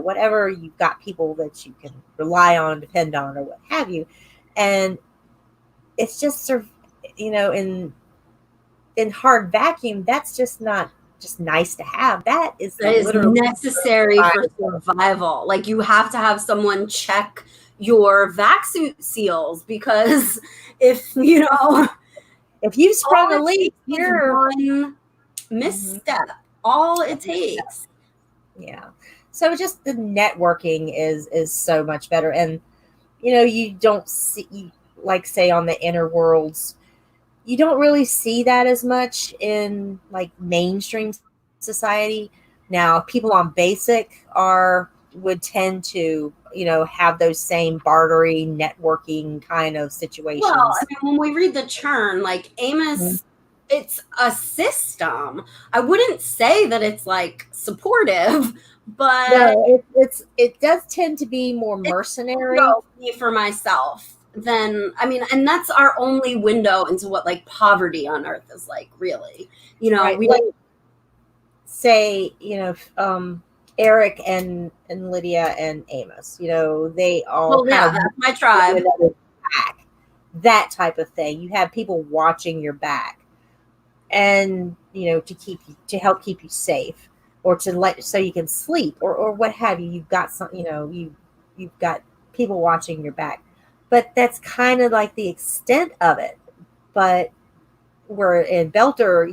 A: whatever, you've got people that you can rely on, depend on, or what have you. And it's just sort of, in hard vacuum, that's just not just nice to have. That is
B: necessary for survival. Like you have to have someone check your vaccine seals because if
A: you've sprung a leak,
B: you're one misstep. All it takes.
A: Yeah. So just the networking is so much better. And you don't see, like, say, on the inner worlds, you don't really see that as much in like mainstream society. Now, people on basic would tend to, have those same bartery networking kind of situations.
B: Well, I mean, when we read the churn, like Amos, it's a system. I wouldn't say that it's like supportive, but
A: no, it does tend to be more mercenary.
B: For myself. Then I mean, and that's our only window into what like poverty on Earth is like, really.
A: Right.
B: We
A: like, say, Eric and Lydia and Amos, they all
B: that's my tribe.
A: Back, that type of thing. You have people watching your back, and to help keep you safe, or so you can sleep, or what have you. You've got some, you've got people watching your back. But that's kind of like the extent of it. But where in Belter,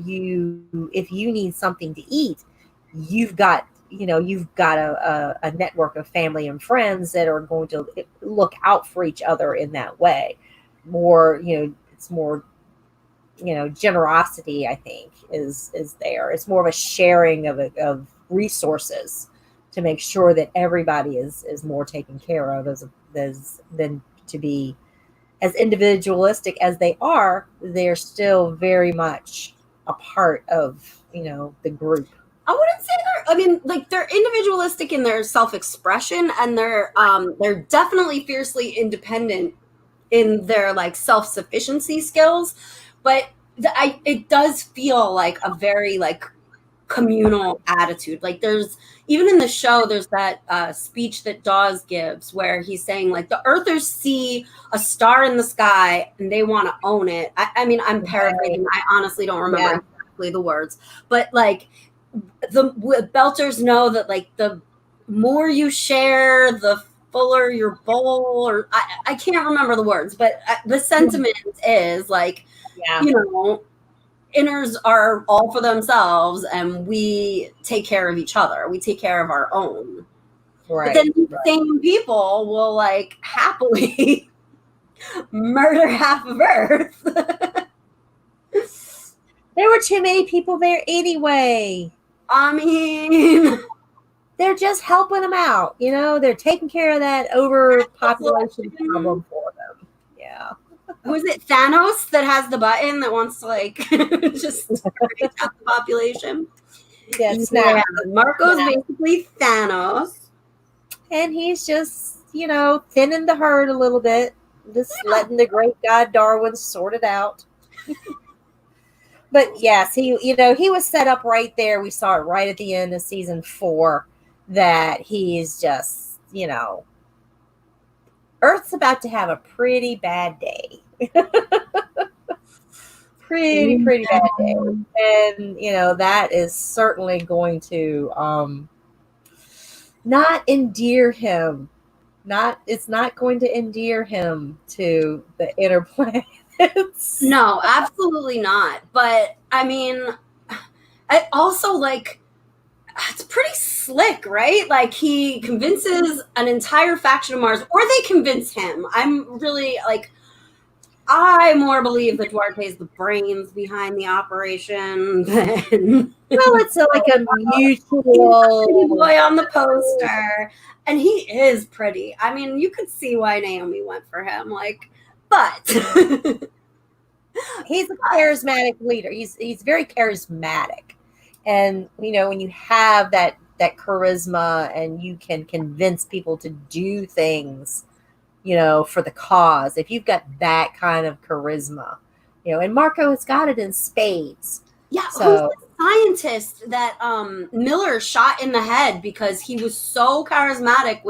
A: if you need something to eat, you've got a network of family and friends that are going to look out for each other in that way. More, it's more, generosity, I think, is there. It's more of a sharing of resources to make sure that everybody is more taken care of than to be as individualistic as they are. They're still very much a part of, the group.
B: I wouldn't say they're individualistic in their self-expression, and they're definitely fiercely independent in their like self-sufficiency skills, but it does feel like a very like communal attitude. Like there's even in the show, there's that speech that Dawes gives where he's saying like the Earthers see a star in the sky and they want to own it. I mean, I'm paraphrasing. I honestly don't remember exactly the words, but like the Belters know that like the more you share, the fuller your bowl, or I can't remember the words, but the sentiment is like, inners are all for themselves and we take care of each other. We take care of our own. Right. But then the same people will like happily murder half of Earth.
A: There were too many people there anyway.
B: I mean,
A: they're just helping them out. They're taking care of that overpopulation problem for them. Yeah.
B: who is it? Thanos that has the button that wants to like just erase out the population.
A: Yeah,
B: Marco's basically Thanos.
A: And he's just, thinning the herd a little bit, just letting the great god Darwin sort it out. But yes, he was set up right there. We saw it right at the end of season 4 that he's just, Earth's about to have a pretty bad day. pretty bad day. And, that is certainly going to not endear him. It's not going to endear him to the inner planets.
B: No, absolutely not. But I mean, I also like, it's pretty slick, right? Like he convinces an entire faction of Mars, or they convince him. I'm really like, I more believe that Duarte is the brains behind the operation than
A: it's like a mutual
B: boy on the poster. And he is pretty. I mean, you could see why Naomi went for him. Like, but
A: he's a charismatic leader. He's very charismatic. And when you have that charisma and you can convince people to do things, for the cause, if you've got that kind of charisma, and Marco has got it in spades.
B: Yeah, so who's the scientist that Miller shot in the head because he was so charismatic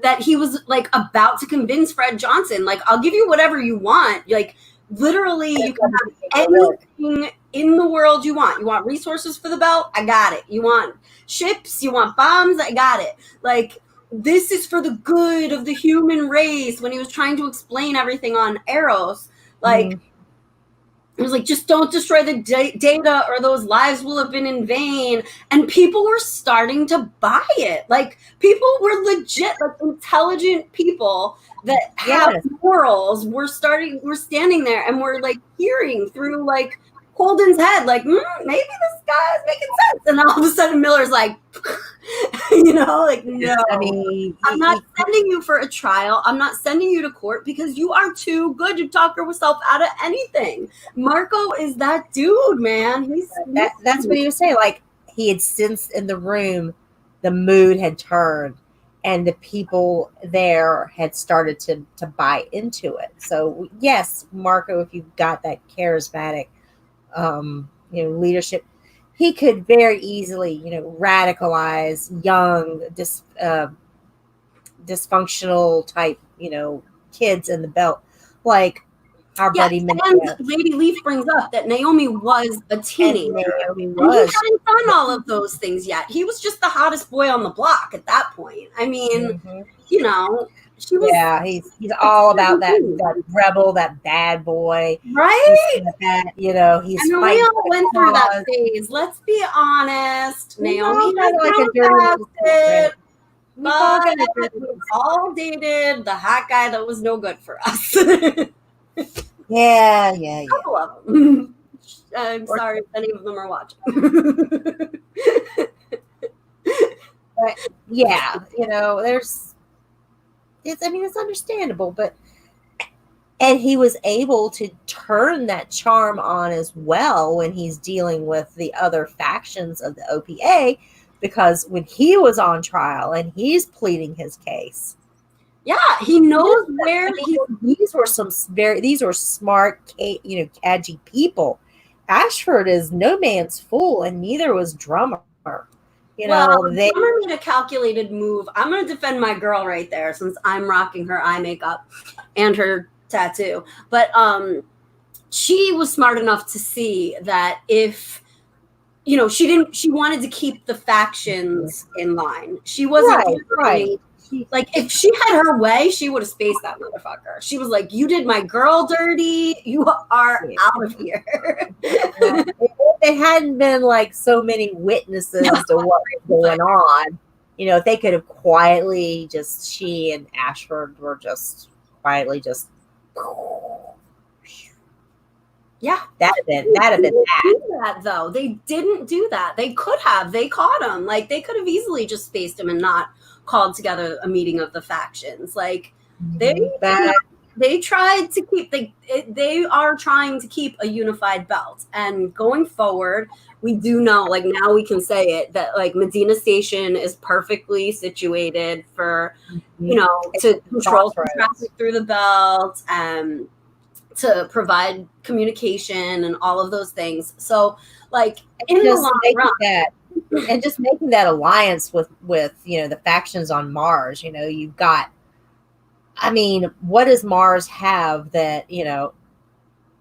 B: that he was like about to convince Fred Johnson, like, I'll give you whatever you want. Like, literally, you can have anything in the world you want. You want resources for the belt? I got it. You want ships? You want bombs? I got it. Like, this is for the good of the human race. When he was trying to explain everything on Eros, like, it was like, just don't destroy the data or those lives will have been in vain. And people were starting to buy it. Like, people were legit, like, intelligent people that have morals. We're standing there and we're like hearing through like Holden's head, like, maybe this guy is making sense. And all of a sudden Miller's like, like, no,
A: I mean,
B: I'm not sending you for a trial. I'm not sending you to court because you are too good to talk yourself out of anything. Marco is that dude, man.
A: That's what he was saying. Like, he had sensed in the room, the mood had turned and the people there had started to buy into it. So yes, Marco, if you've got that charismatic, leadership, he could very easily, radicalize young, dysfunctional type, kids in the belt, like our buddy.
B: And Lady Leaf brings up that Naomi was a teenager.
A: Naomi
B: and
A: was.
B: he hadn't done all of those things yet. He was just the hottest boy on the block at that point. I mean, she was.
A: Yeah, he's all about that rebel, that bad boy,
B: right?
A: He's.
B: And we all went through that phase. Let's be honest. Naomi had like a dirty. But we all dated the hot guy that was no good for us.
A: Yeah.
B: Couple of them. I'm sorry if any of them are watching.
A: But yeah, it's understandable, and he was able to turn that charm on as well when he's dealing with the other factions of the OPA, because when he was on trial and he's pleading his case,
B: yeah, he knows where
A: these were smart, cadgy people. Ashford is no man's fool, and neither was Drummer.
B: Drummer made a calculated move. I'm going to defend my girl right there, since I'm rocking her eye makeup and her tattoo. But she was smart enough to see that if she wanted to keep the factions in line. She wasn't
A: right.
B: Like, if she had her way, she would have spaced that motherfucker. She was like, you did my girl dirty. You are out of here.
A: If there hadn't been like so many witnesses to what was going on, if they could have quietly she and Ashford were just quietly just.
B: Yeah,
A: that'd have been
B: that though. They didn't do that. They could have. They caught him. Like, they could have easily just spaced him and not called together a meeting of the factions. Like, they they tried to keep they are trying to keep a unified belt, and going forward we do know, like now we can say it, that like Medina Station is perfectly situated for, you know, to control traffic through the belt and to provide communication and all of those things. So like in the long run,
A: and just making that alliance with you know, the factions on Mars, you know, you've got, I mean, what does Mars have that, you know,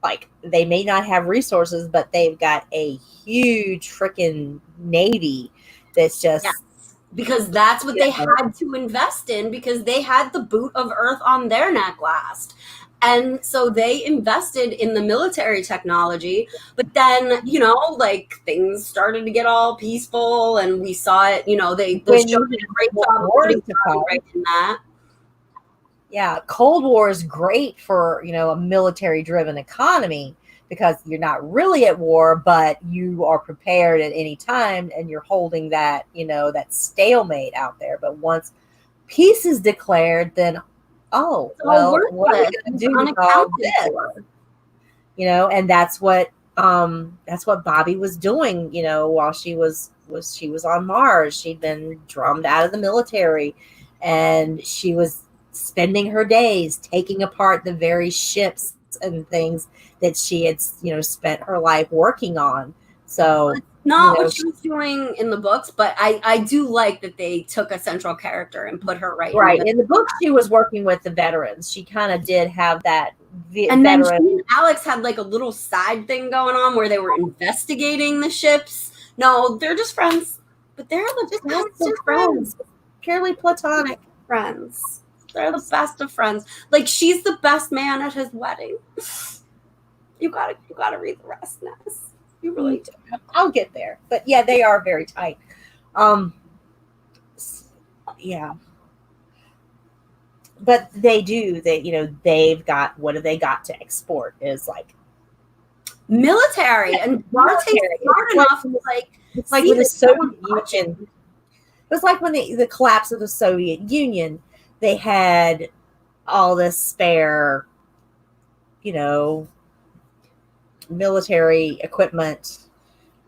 A: like they may not have resources, but they've got a huge freaking navy that's just,
B: because that's what they had to invest in, because they had the boot of Earth on their neck last. And so they invested in the military technology, but then, you know, like things started to get all peaceful and we saw it, you know, they showed a great job right in that.
A: Yeah, Cold War is great for, you know, a military driven economy because you're not really at war, but you are prepared at any time and you're holding that, you know, that stalemate out there. But once peace is declared, then, oh, well, what are we going to do with all this? You know, and that's what Bobby was doing, you know, while she was on Mars. She'd been drummed out of the military and she was spending her days taking apart the very ships and things that she had, you know, spent her life working on. So
B: not what she was doing in the books, but I do like that they took a central character and put her right
A: in the book. She was working with the veterans. She kind of did have that
B: and then she and Alex had like a little side thing going on where they were investigating the ships. No, they're just friends, but they're the best of friends,
A: purely platonic
B: friends. They're the best of friends. Like she's the best man at his wedding. You gotta read the rest, Ness. You really do.
A: I'll get there. But yeah, they are very tight. Yeah. But they do, you know, they've got, what have they got to export is like
B: military, and Darte's smart enough to
A: it's like with the Soviet Union. It was like when the collapse of the Soviet Union, they had all this spare, you know, military equipment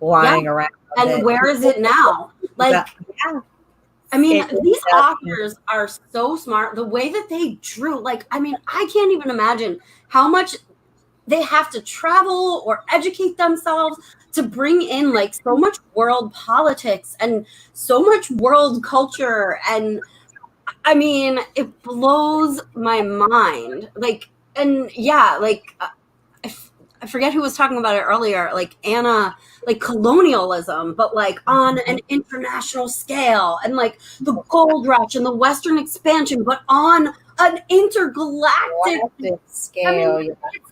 A: lying around.
B: And where is it now? Like, I mean, these authors are so smart. The way that they drew, like, I mean, I can't even imagine how much they have to travel or educate themselves to bring in like so much world politics and so much world culture. And I mean, it blows my mind. Like, and yeah, like I forget who was talking about it earlier, like Anna, like colonialism, but like on an international scale, and like the gold rush and the Western expansion, but on an intergalactic
A: scale.
B: I mean, it's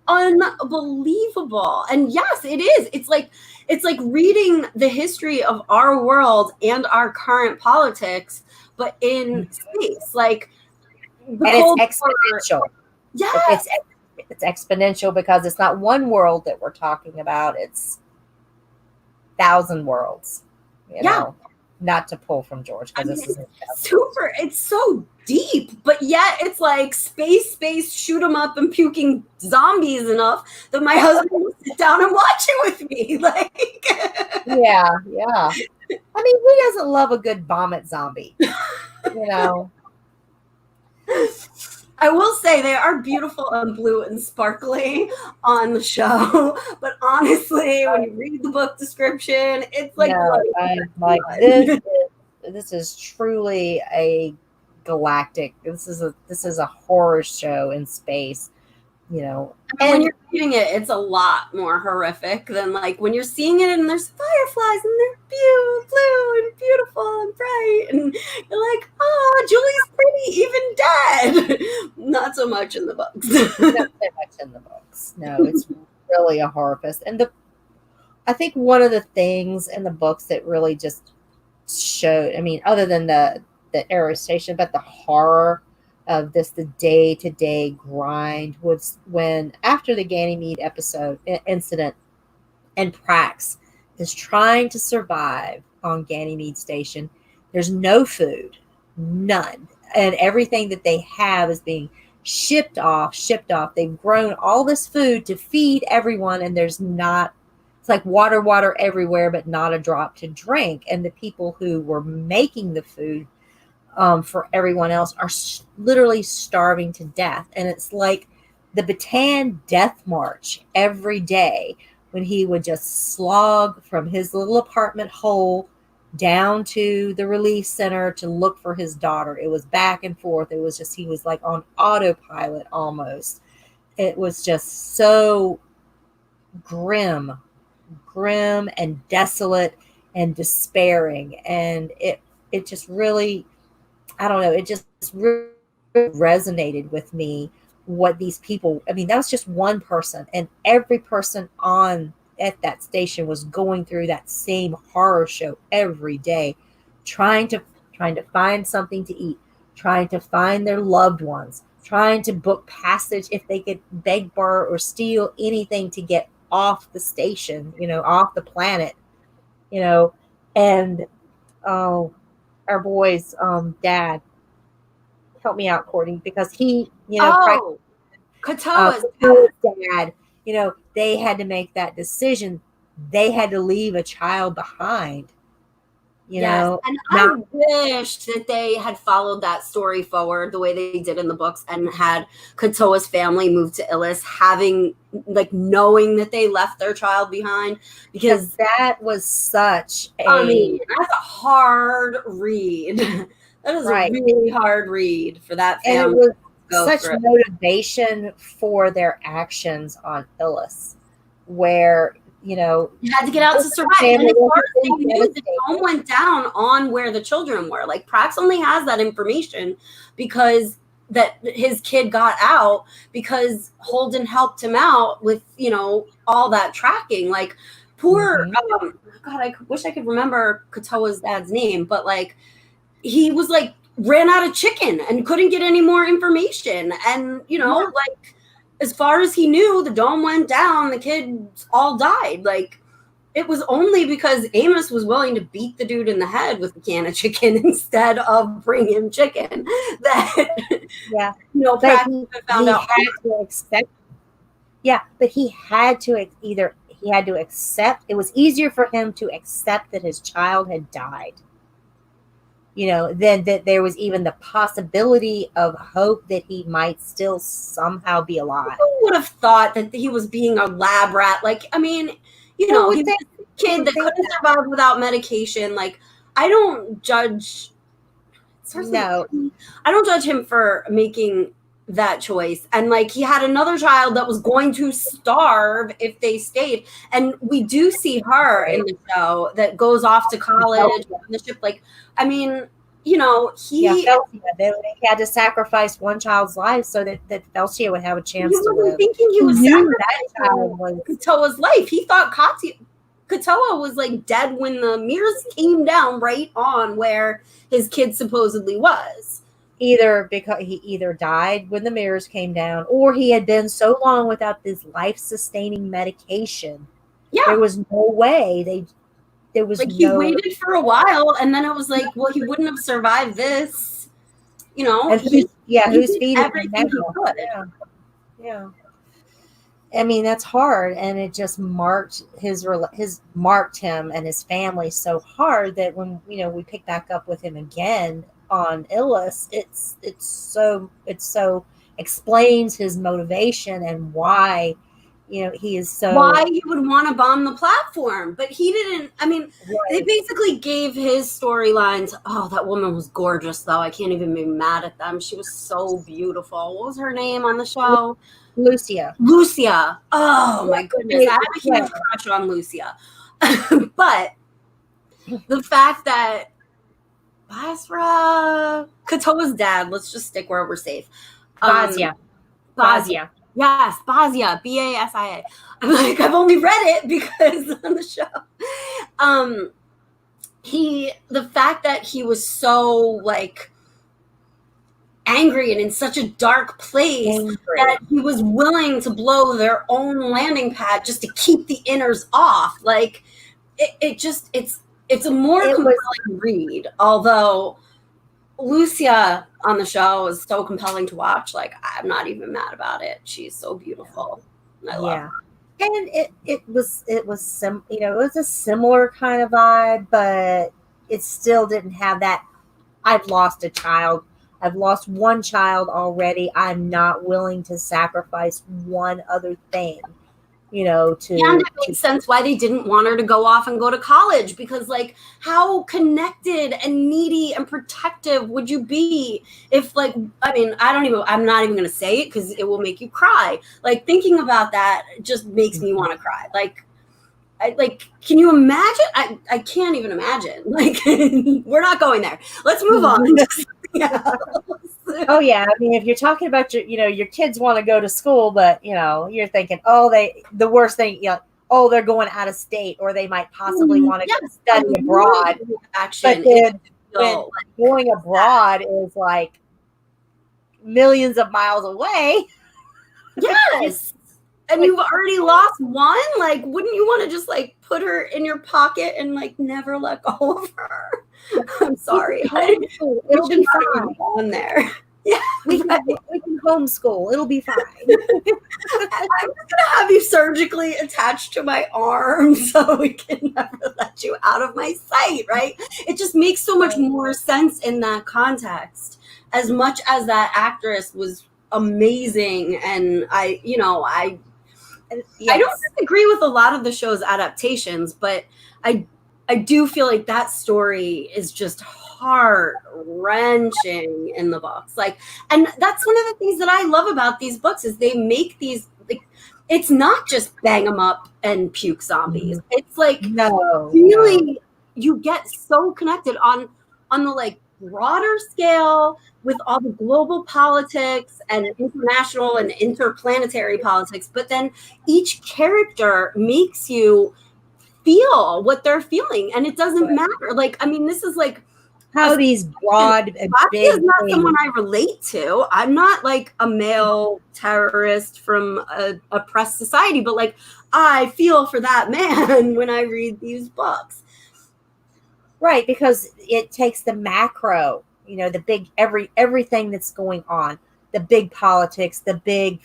B: unbelievable. And yes, it is. It's like reading the history of our world and our current politics, but in space. Like
A: it's exponential.
B: Yes.
A: It's exponential because it's not one world that we're talking about. It's 1,000 worlds, you know, not to pull from George because this is
B: super. It's so deep, but yet it's like space, shoot 'em up and puking zombies enough that my husband will sit down and watch it with me. Like,
A: yeah. I mean, who doesn't love a good vomit zombie? You know.
B: I will say they are beautiful and blue and sparkly on the show, but honestly, when you read the book description, it's like,
A: this is truly a galactic. This is a horror show in space, you know.
B: And when you're reading it, it's a lot more horrific than like when you're seeing it and there's fireflies and they're blue and beautiful and bright, and you're like, oh, Julie's pretty, even dead. Not so much in the books.
A: Not so much in the books. No, it's really a horror fest. And I think one of the things in the books that really just showed, I mean, other than the Arrow Station, but the horror of this, the day-to-day grind was when, after the Ganymede incident, and Prax is trying to survive on Ganymede Station. There's no food, none. And everything that they have is being shipped off. They've grown all this food to feed everyone, and there's not, it's like water everywhere, but not a drop to drink. And the people who were making the food for everyone else are literally starving to death. And it's like the Bataan death march every day, when he would just slog from his little apartment hole down to the relief center to look for his daughter. It was back and forth. It was just, he was like on autopilot almost. It was just so grim and desolate and despairing. And it just really, I don't know, it just really resonated with me what these people, I mean, that was just one person, and every person on at that station was going through that same horror show every day, trying to find something to eat, trying to find their loved ones, trying to book passage if they could beg, borrow, or steal anything to get off the station, off the planet, and our boy's dad, help me out, Courtney, because he,
B: Katoa's
A: dad, they had to make that decision. They had to leave a child behind,
B: And I wished that they had followed that story forward the way they did in the books, and had Katoa's family move to Illis, knowing that they left their child behind, because
A: that was such
B: that's a hard read. That is a really hard read for that family.
A: And it was such motivation for their actions on Illis, where, you
B: had to get out to survive. And as far as they knew, the dome went down on where the children were. Like, Prax only has that information because that his kid got out, because Holden helped him out with, all that tracking. Like, poor, God, I wish I could remember Katoa's dad's name, but he was ran out of chicken and couldn't get any more information. And, as far as he knew, the dome went down, the kids all died. It was only because Amos was willing to beat the dude in the head with a can of chicken instead of bring him chicken that, found out.
A: But he had to accept, it was easier for him to accept that his child had died, then that there was even the possibility of hope that he might still somehow be alive.
B: Who would have thought that he was being a lab rat? He was a kid that couldn't survive without medication. I don't judge.
A: No,
B: I don't judge him for making that choice. And he had another child that was going to starve if they stayed. And we do see her in the show that goes off to college on the ship.
A: they had to sacrifice one child's life so that Felcia would have a chance to live.
B: Thinking he was sacrificing Katoa's life. He thought Katoa was dead when the mirrors came down right on where his kid supposedly was.
A: Either because he died when the mirrors came down, or he had been so long without this life-sustaining medication. Yeah, there was no way there was
B: he waited for a while, and then it was he wouldn't have survived this.
A: And who's feeding
B: everything he could.
A: Yeah. I mean, that's hard, and it just marked marked him and his family so hard that when we pick back up with him again on Illis, it's so explains his motivation and why he is so,
B: why he would want to bomb the platform. But he didn't. I mean, They basically gave his storylines. Oh, that woman was gorgeous, though. I can't even be mad at them. She was so beautiful. What was her name on the show?
A: Lucia.
B: Oh my goodness, I have a huge crush on Lucia. But the fact that Katoa's dad, let's just stick where we're safe.
A: Basia.
B: Yes, Basia, Basia. I'm I've only read it because on the show. The fact that he was so angry and in such a dark place that he was willing to blow their own landing pad just to keep the inners off. It's a more compelling read, although Lucia on the show is so compelling to watch. Like, I'm not even mad about it. She's so beautiful. I love her.
A: And it was it was a similar kind of vibe, but it still didn't have that. I've lost a child. I've lost one child already. I'm not willing to sacrifice one other thing, to.
B: And it makes sense why they didn't want her to go off and go to college, because like, how connected and needy and protective would you be if, like, I'm not even gonna say it because it will make you cry. Like, thinking about that just makes me want to cry. Can you imagine? I can't even imagine. Like, we're not going there. Let's move on.
A: Oh yeah, I mean, if you're talking about your kids want to go to school, but you're thinking, the worst thing, they're going out of state, or they might possibly want to study abroad. But then going abroad is like millions of miles away.
B: Yes. And you've already lost one. Like, wouldn't you want to just like put her in your pocket and like never let go of her? I'm sorry.
A: It'll be fine.
B: On there. Yeah,
A: we can homeschool. It'll be fine.
B: I'm just gonna have you surgically attached to my arm so we can never let you out of my sight. Right? It just makes so much more sense in that context. As much as that actress was amazing, and I don't disagree with a lot of the show's adaptations, but I do feel like that story is just heart-wrenching in the books. Like, and that's one of the things that I love about these books is they make these, like, it's not just bang them up and puke zombies. It's like, you get so connected on the like broader scale with all the global politics and international and interplanetary politics, but then each character makes you feel what they're feeling, and it doesn't matter. Like, I mean, this is like
A: how these broad and big
B: is not someone I relate to. I'm not like a male terrorist from a oppressed society, but like, I feel for that man when I read these books.
A: Right, because it takes the macro, the big everything that's going on, the big politics, the big,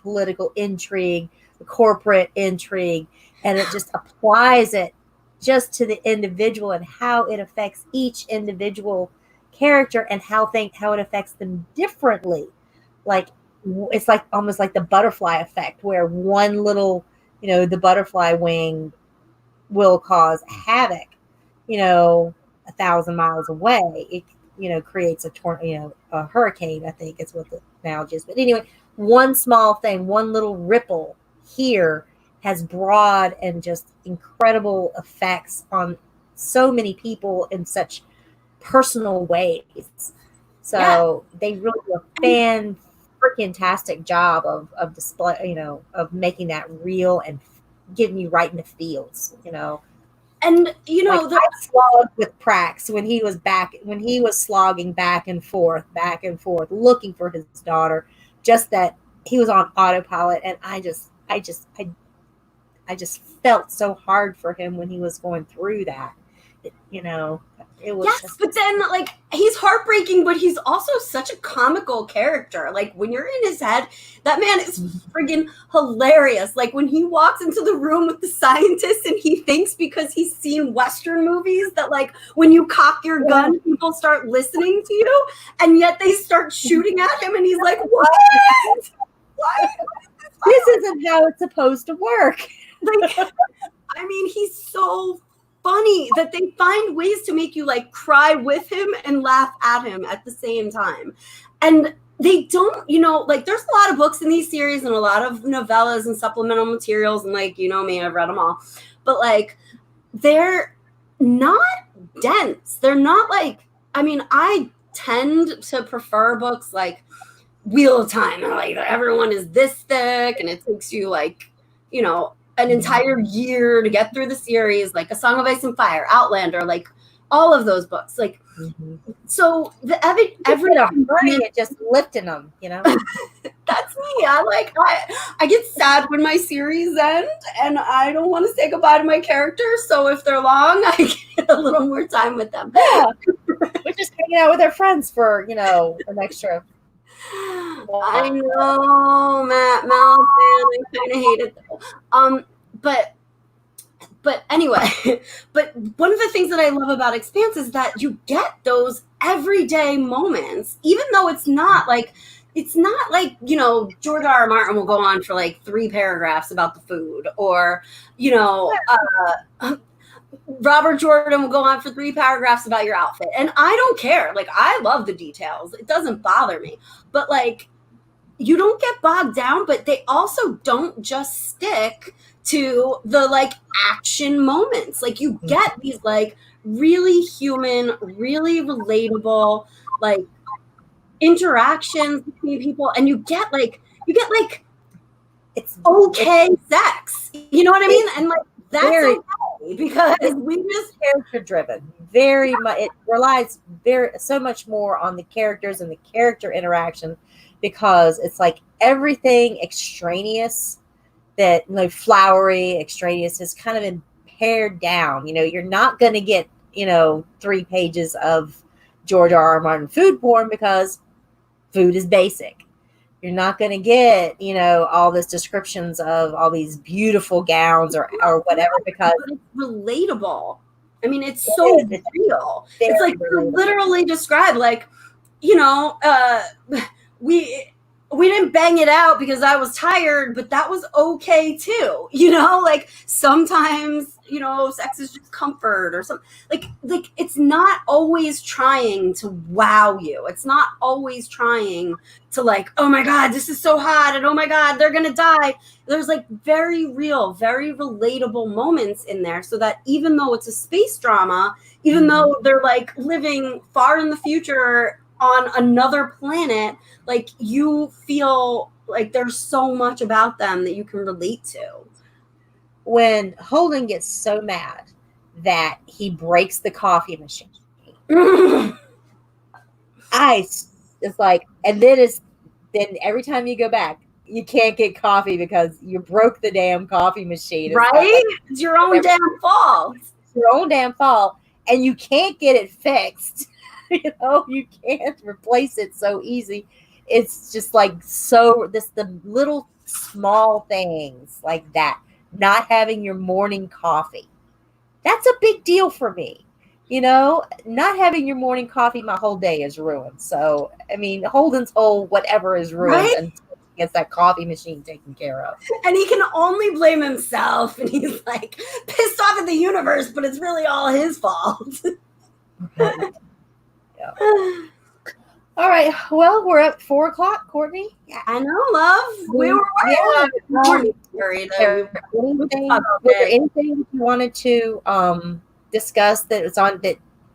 A: political intrigue, the corporate intrigue, and it just applies it just to the individual and how it affects each individual character and how it affects them differently. Like, it's like almost like the butterfly effect, where one little, the butterfly wing will cause havoc, 1,000 miles away. It, creates a hurricane, I think is what the analogy is. But anyway, one small thing, one little ripple here has broad and just incredible effects on so many people in such personal ways. So they really do a fan-freaking-tastic job of display, of making that real and getting you right in the feels,
B: And
A: I slogged with Prax when he was slogging back and forth, looking for his daughter. Just that he was on autopilot, and I just felt so hard for him when he was going through that. It was
B: but then like he's heartbreaking, but he's also such a comical character. Like, when you're in his head, that man is friggin' hilarious. Like, when he walks into the room with the scientists and he thinks because he's seen Western movies that like when you cock your gun, people start listening to you, and yet they start shooting at him, and he's like, what?
A: This isn't how it's supposed to work.
B: Like, I mean, he's so funny that they find ways to make you like cry with him and laugh at him at the same time. And they don't, like, there's a lot of books in these series and a lot of novellas and supplemental materials, and like, me, I've read them all, but like, they're not dense. They're not like, I mean, I tend to prefer books like Wheel of Time, and like everyone is this thick and it takes you like, an entire year to get through the series, like A Song of Ice and Fire, Outlander, like all of those books. Like, so every
A: it just lifting them,
B: That's me. I get sad when my series end, and I don't want to say goodbye to my characters. So if they're long, I get a little more time with them.
A: Yeah, which is kind hanging out with their friends for, an extra.
B: I know, Matt Malaban. I kind of hate it though. But anyway, but one of the things that I love about Expanse is that you get those everyday moments, even though it's not like George R. R. Martin will go on for like 3 paragraphs about the food, or Robert Jordan will go on for 3 paragraphs about your outfit, and I don't care. Like, I love the details; it doesn't bother me. But like, you don't get bogged down, but they also don't just stick to the like action moments. Like, you get these like really human, really relatable like interactions between people, and you get like it's okay sex. You know what I mean? And like, that's okay, because we just
A: character driven. Very much, it relies so much more on the characters and the character interaction, because it's like everything extraneous, that flowery extraneous, is kind of been pared down. You're not going to get 3 pages of George R. R. Martin food porn, because food is basic. You're not going to get all these descriptions of all these beautiful gowns or whatever, because
B: it's relatable. I mean, it's so real. It's like literally described, like, we didn't bang it out because I was tired, but that was okay too. Like, sometimes, sex is just comfort or something. Like it's not always trying to wow you. It's not always trying to like, oh my God, this is so hot, and oh my God, they're going to die. There's like very real, very relatable moments in there, so that even though it's a space drama, even though they're like living far in the future on another planet, like, you feel like there's so much about them that you can relate to.
A: When Holden gets so mad that he breaks the coffee machine, it's like, and then every time you go back, you can't get coffee because you broke the damn coffee machine.
B: Right? It's your own damn fault.
A: It's your own damn fault, and you can't get it fixed. You can't replace it so easy. It's just like, the little small things like that. Not having your morning coffee, that's a big deal for me. Not having your morning coffee, my whole day is ruined. So, I mean, Holden's whole whatever is ruined, right? Until he gets that coffee machine taken care of.
B: And he can only blame himself, and he's like pissed off at the universe, but it's really all his fault.
A: Right. Yeah. All right. Well, we're at 4:00, Courtney.
B: Yeah, I know, love. We were
A: worried. Anything you wanted to discuss that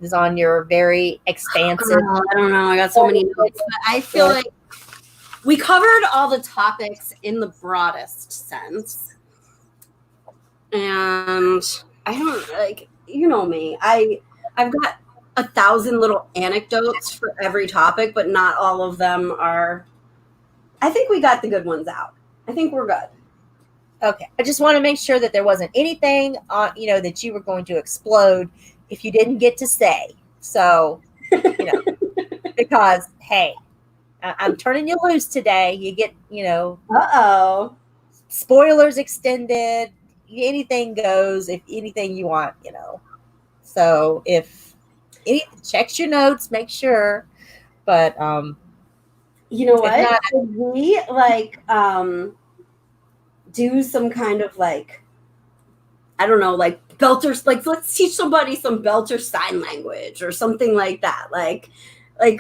A: is on your very expansive?
B: I don't know. I got so many notes. But I feel like we covered all the topics in the broadest sense, and I don't like. You know me. I've got 1,000 little anecdotes for every topic, but not all of them are. I think we got the good ones out. I think we're good.
A: Okay. I just want to make sure that there wasn't anything, that you were going to explode if you didn't get to say. So, because, hey, I'm turning you loose today. You get, spoilers extended. Anything goes. If anything you want, So if checks your notes, make sure. But
B: you know what? Not, we like do some kind of like, I don't know, like Belter, like let's teach somebody some Belter sign language or something like that, like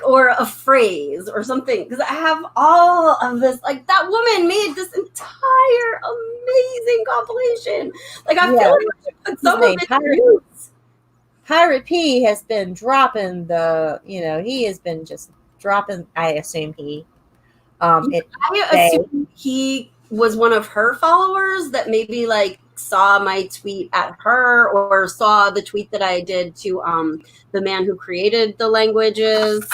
B: or a phrase or something, because I have all of this. Like, that woman made this entire amazing compilation. Like, I feel like I should put some of it to use.
A: Pirate P has been dropping he has been just dropping. I assume
B: assume he was one of her followers that maybe like saw my tweet at her, or saw the tweet that I did to the man who created the languages.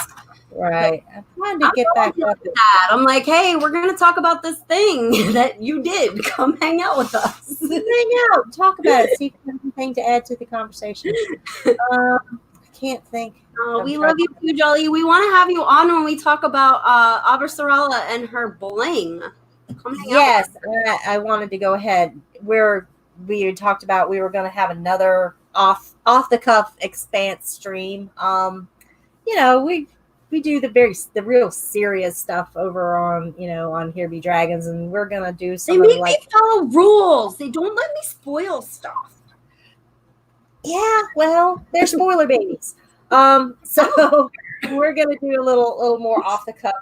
A: Right. I'm trying to get back up to
B: that. I'm like, hey, we're going to talk about this thing that you did. Come hang out with us.
A: Hang out. Talk about it. See if you have anything to add to the conversation. I can't think.
B: Oh, we love you too, Jolly. We want to have you on when we talk about Avasarala and her bling. Come hang
A: Yes,
B: out.
A: I wanted to go ahead. We had talked about we were going to have another off the cuff expanse stream. We do the real serious stuff over on on Here Be Dragons, and we're gonna do some.
B: They make me follow rules. They don't let me spoil stuff.
A: Yeah, well, they're spoiler babies. So we're gonna do a little more off the cuff,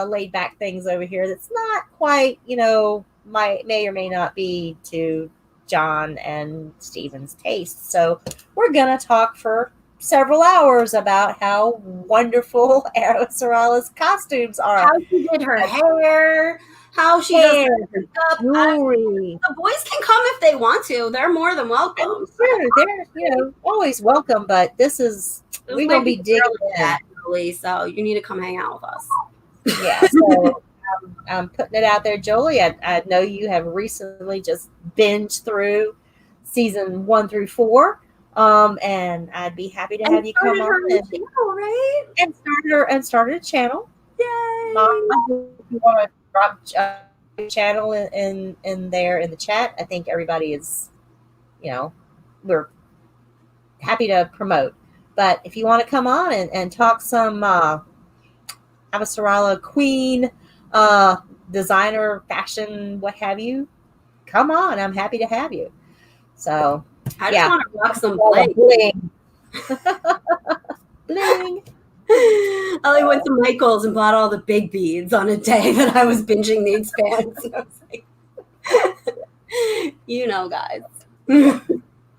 A: laid back things over here. That's not quite, may or may not be to John and Steven's taste. So we're gonna talk for several hours about how wonderful Sarala's costumes are.
B: How she did her hair, how she does her makeup.
A: Jewelry.
B: The boys can come if they want to. They're more than welcome.
A: Sure, they're always welcome, but we're gonna be digging that,
B: Jolie, so you need to come hang out with us.
A: Yeah, so I'm putting it out there, Jolie. I know you have recently just binged through season 1 through 4. And I'd be happy to have you come on and started a channel.
B: Yay!
A: If you want to drop a channel in there in the chat, I think everybody is, we're happy to promote. But if you want to come on and talk some Avasarala queen, designer, fashion, what have you, come on. I'm happy to have you. So
B: I just want to rock some bling.
A: Bling.
B: I went to Michael's and bought all the big beads on a day that I was binging the Expanse. I was like, guys.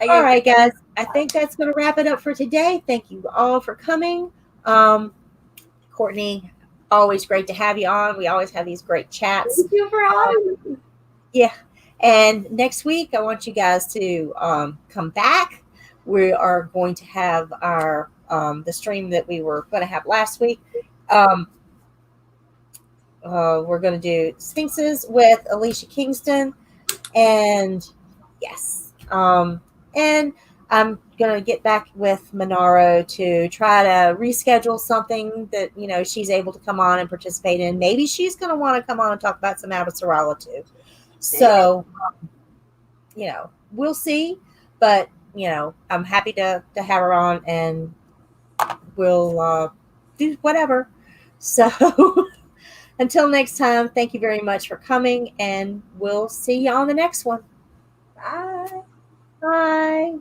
A: All right, guys. I think that's going to wrap it up for today. Thank you all for coming. Courtney, always great to have you on. We always have these great chats.
B: Thank you for having me.
A: Yeah. And next week, I want you guys to come back. We are going to have our the stream that we were going to have last week. We're going to do Sphinxes with Alicia Kingston. And yes. And I'm going to get back with Manaro to try to reschedule something that, she's able to come on and participate in. Maybe she's going to want to come on and talk about some Avasarala too. So, we'll see. But, I'm happy to have her on, and we'll do whatever. So, until next time, thank you very much for coming, and we'll see you on the next one.
B: Bye.
A: Bye.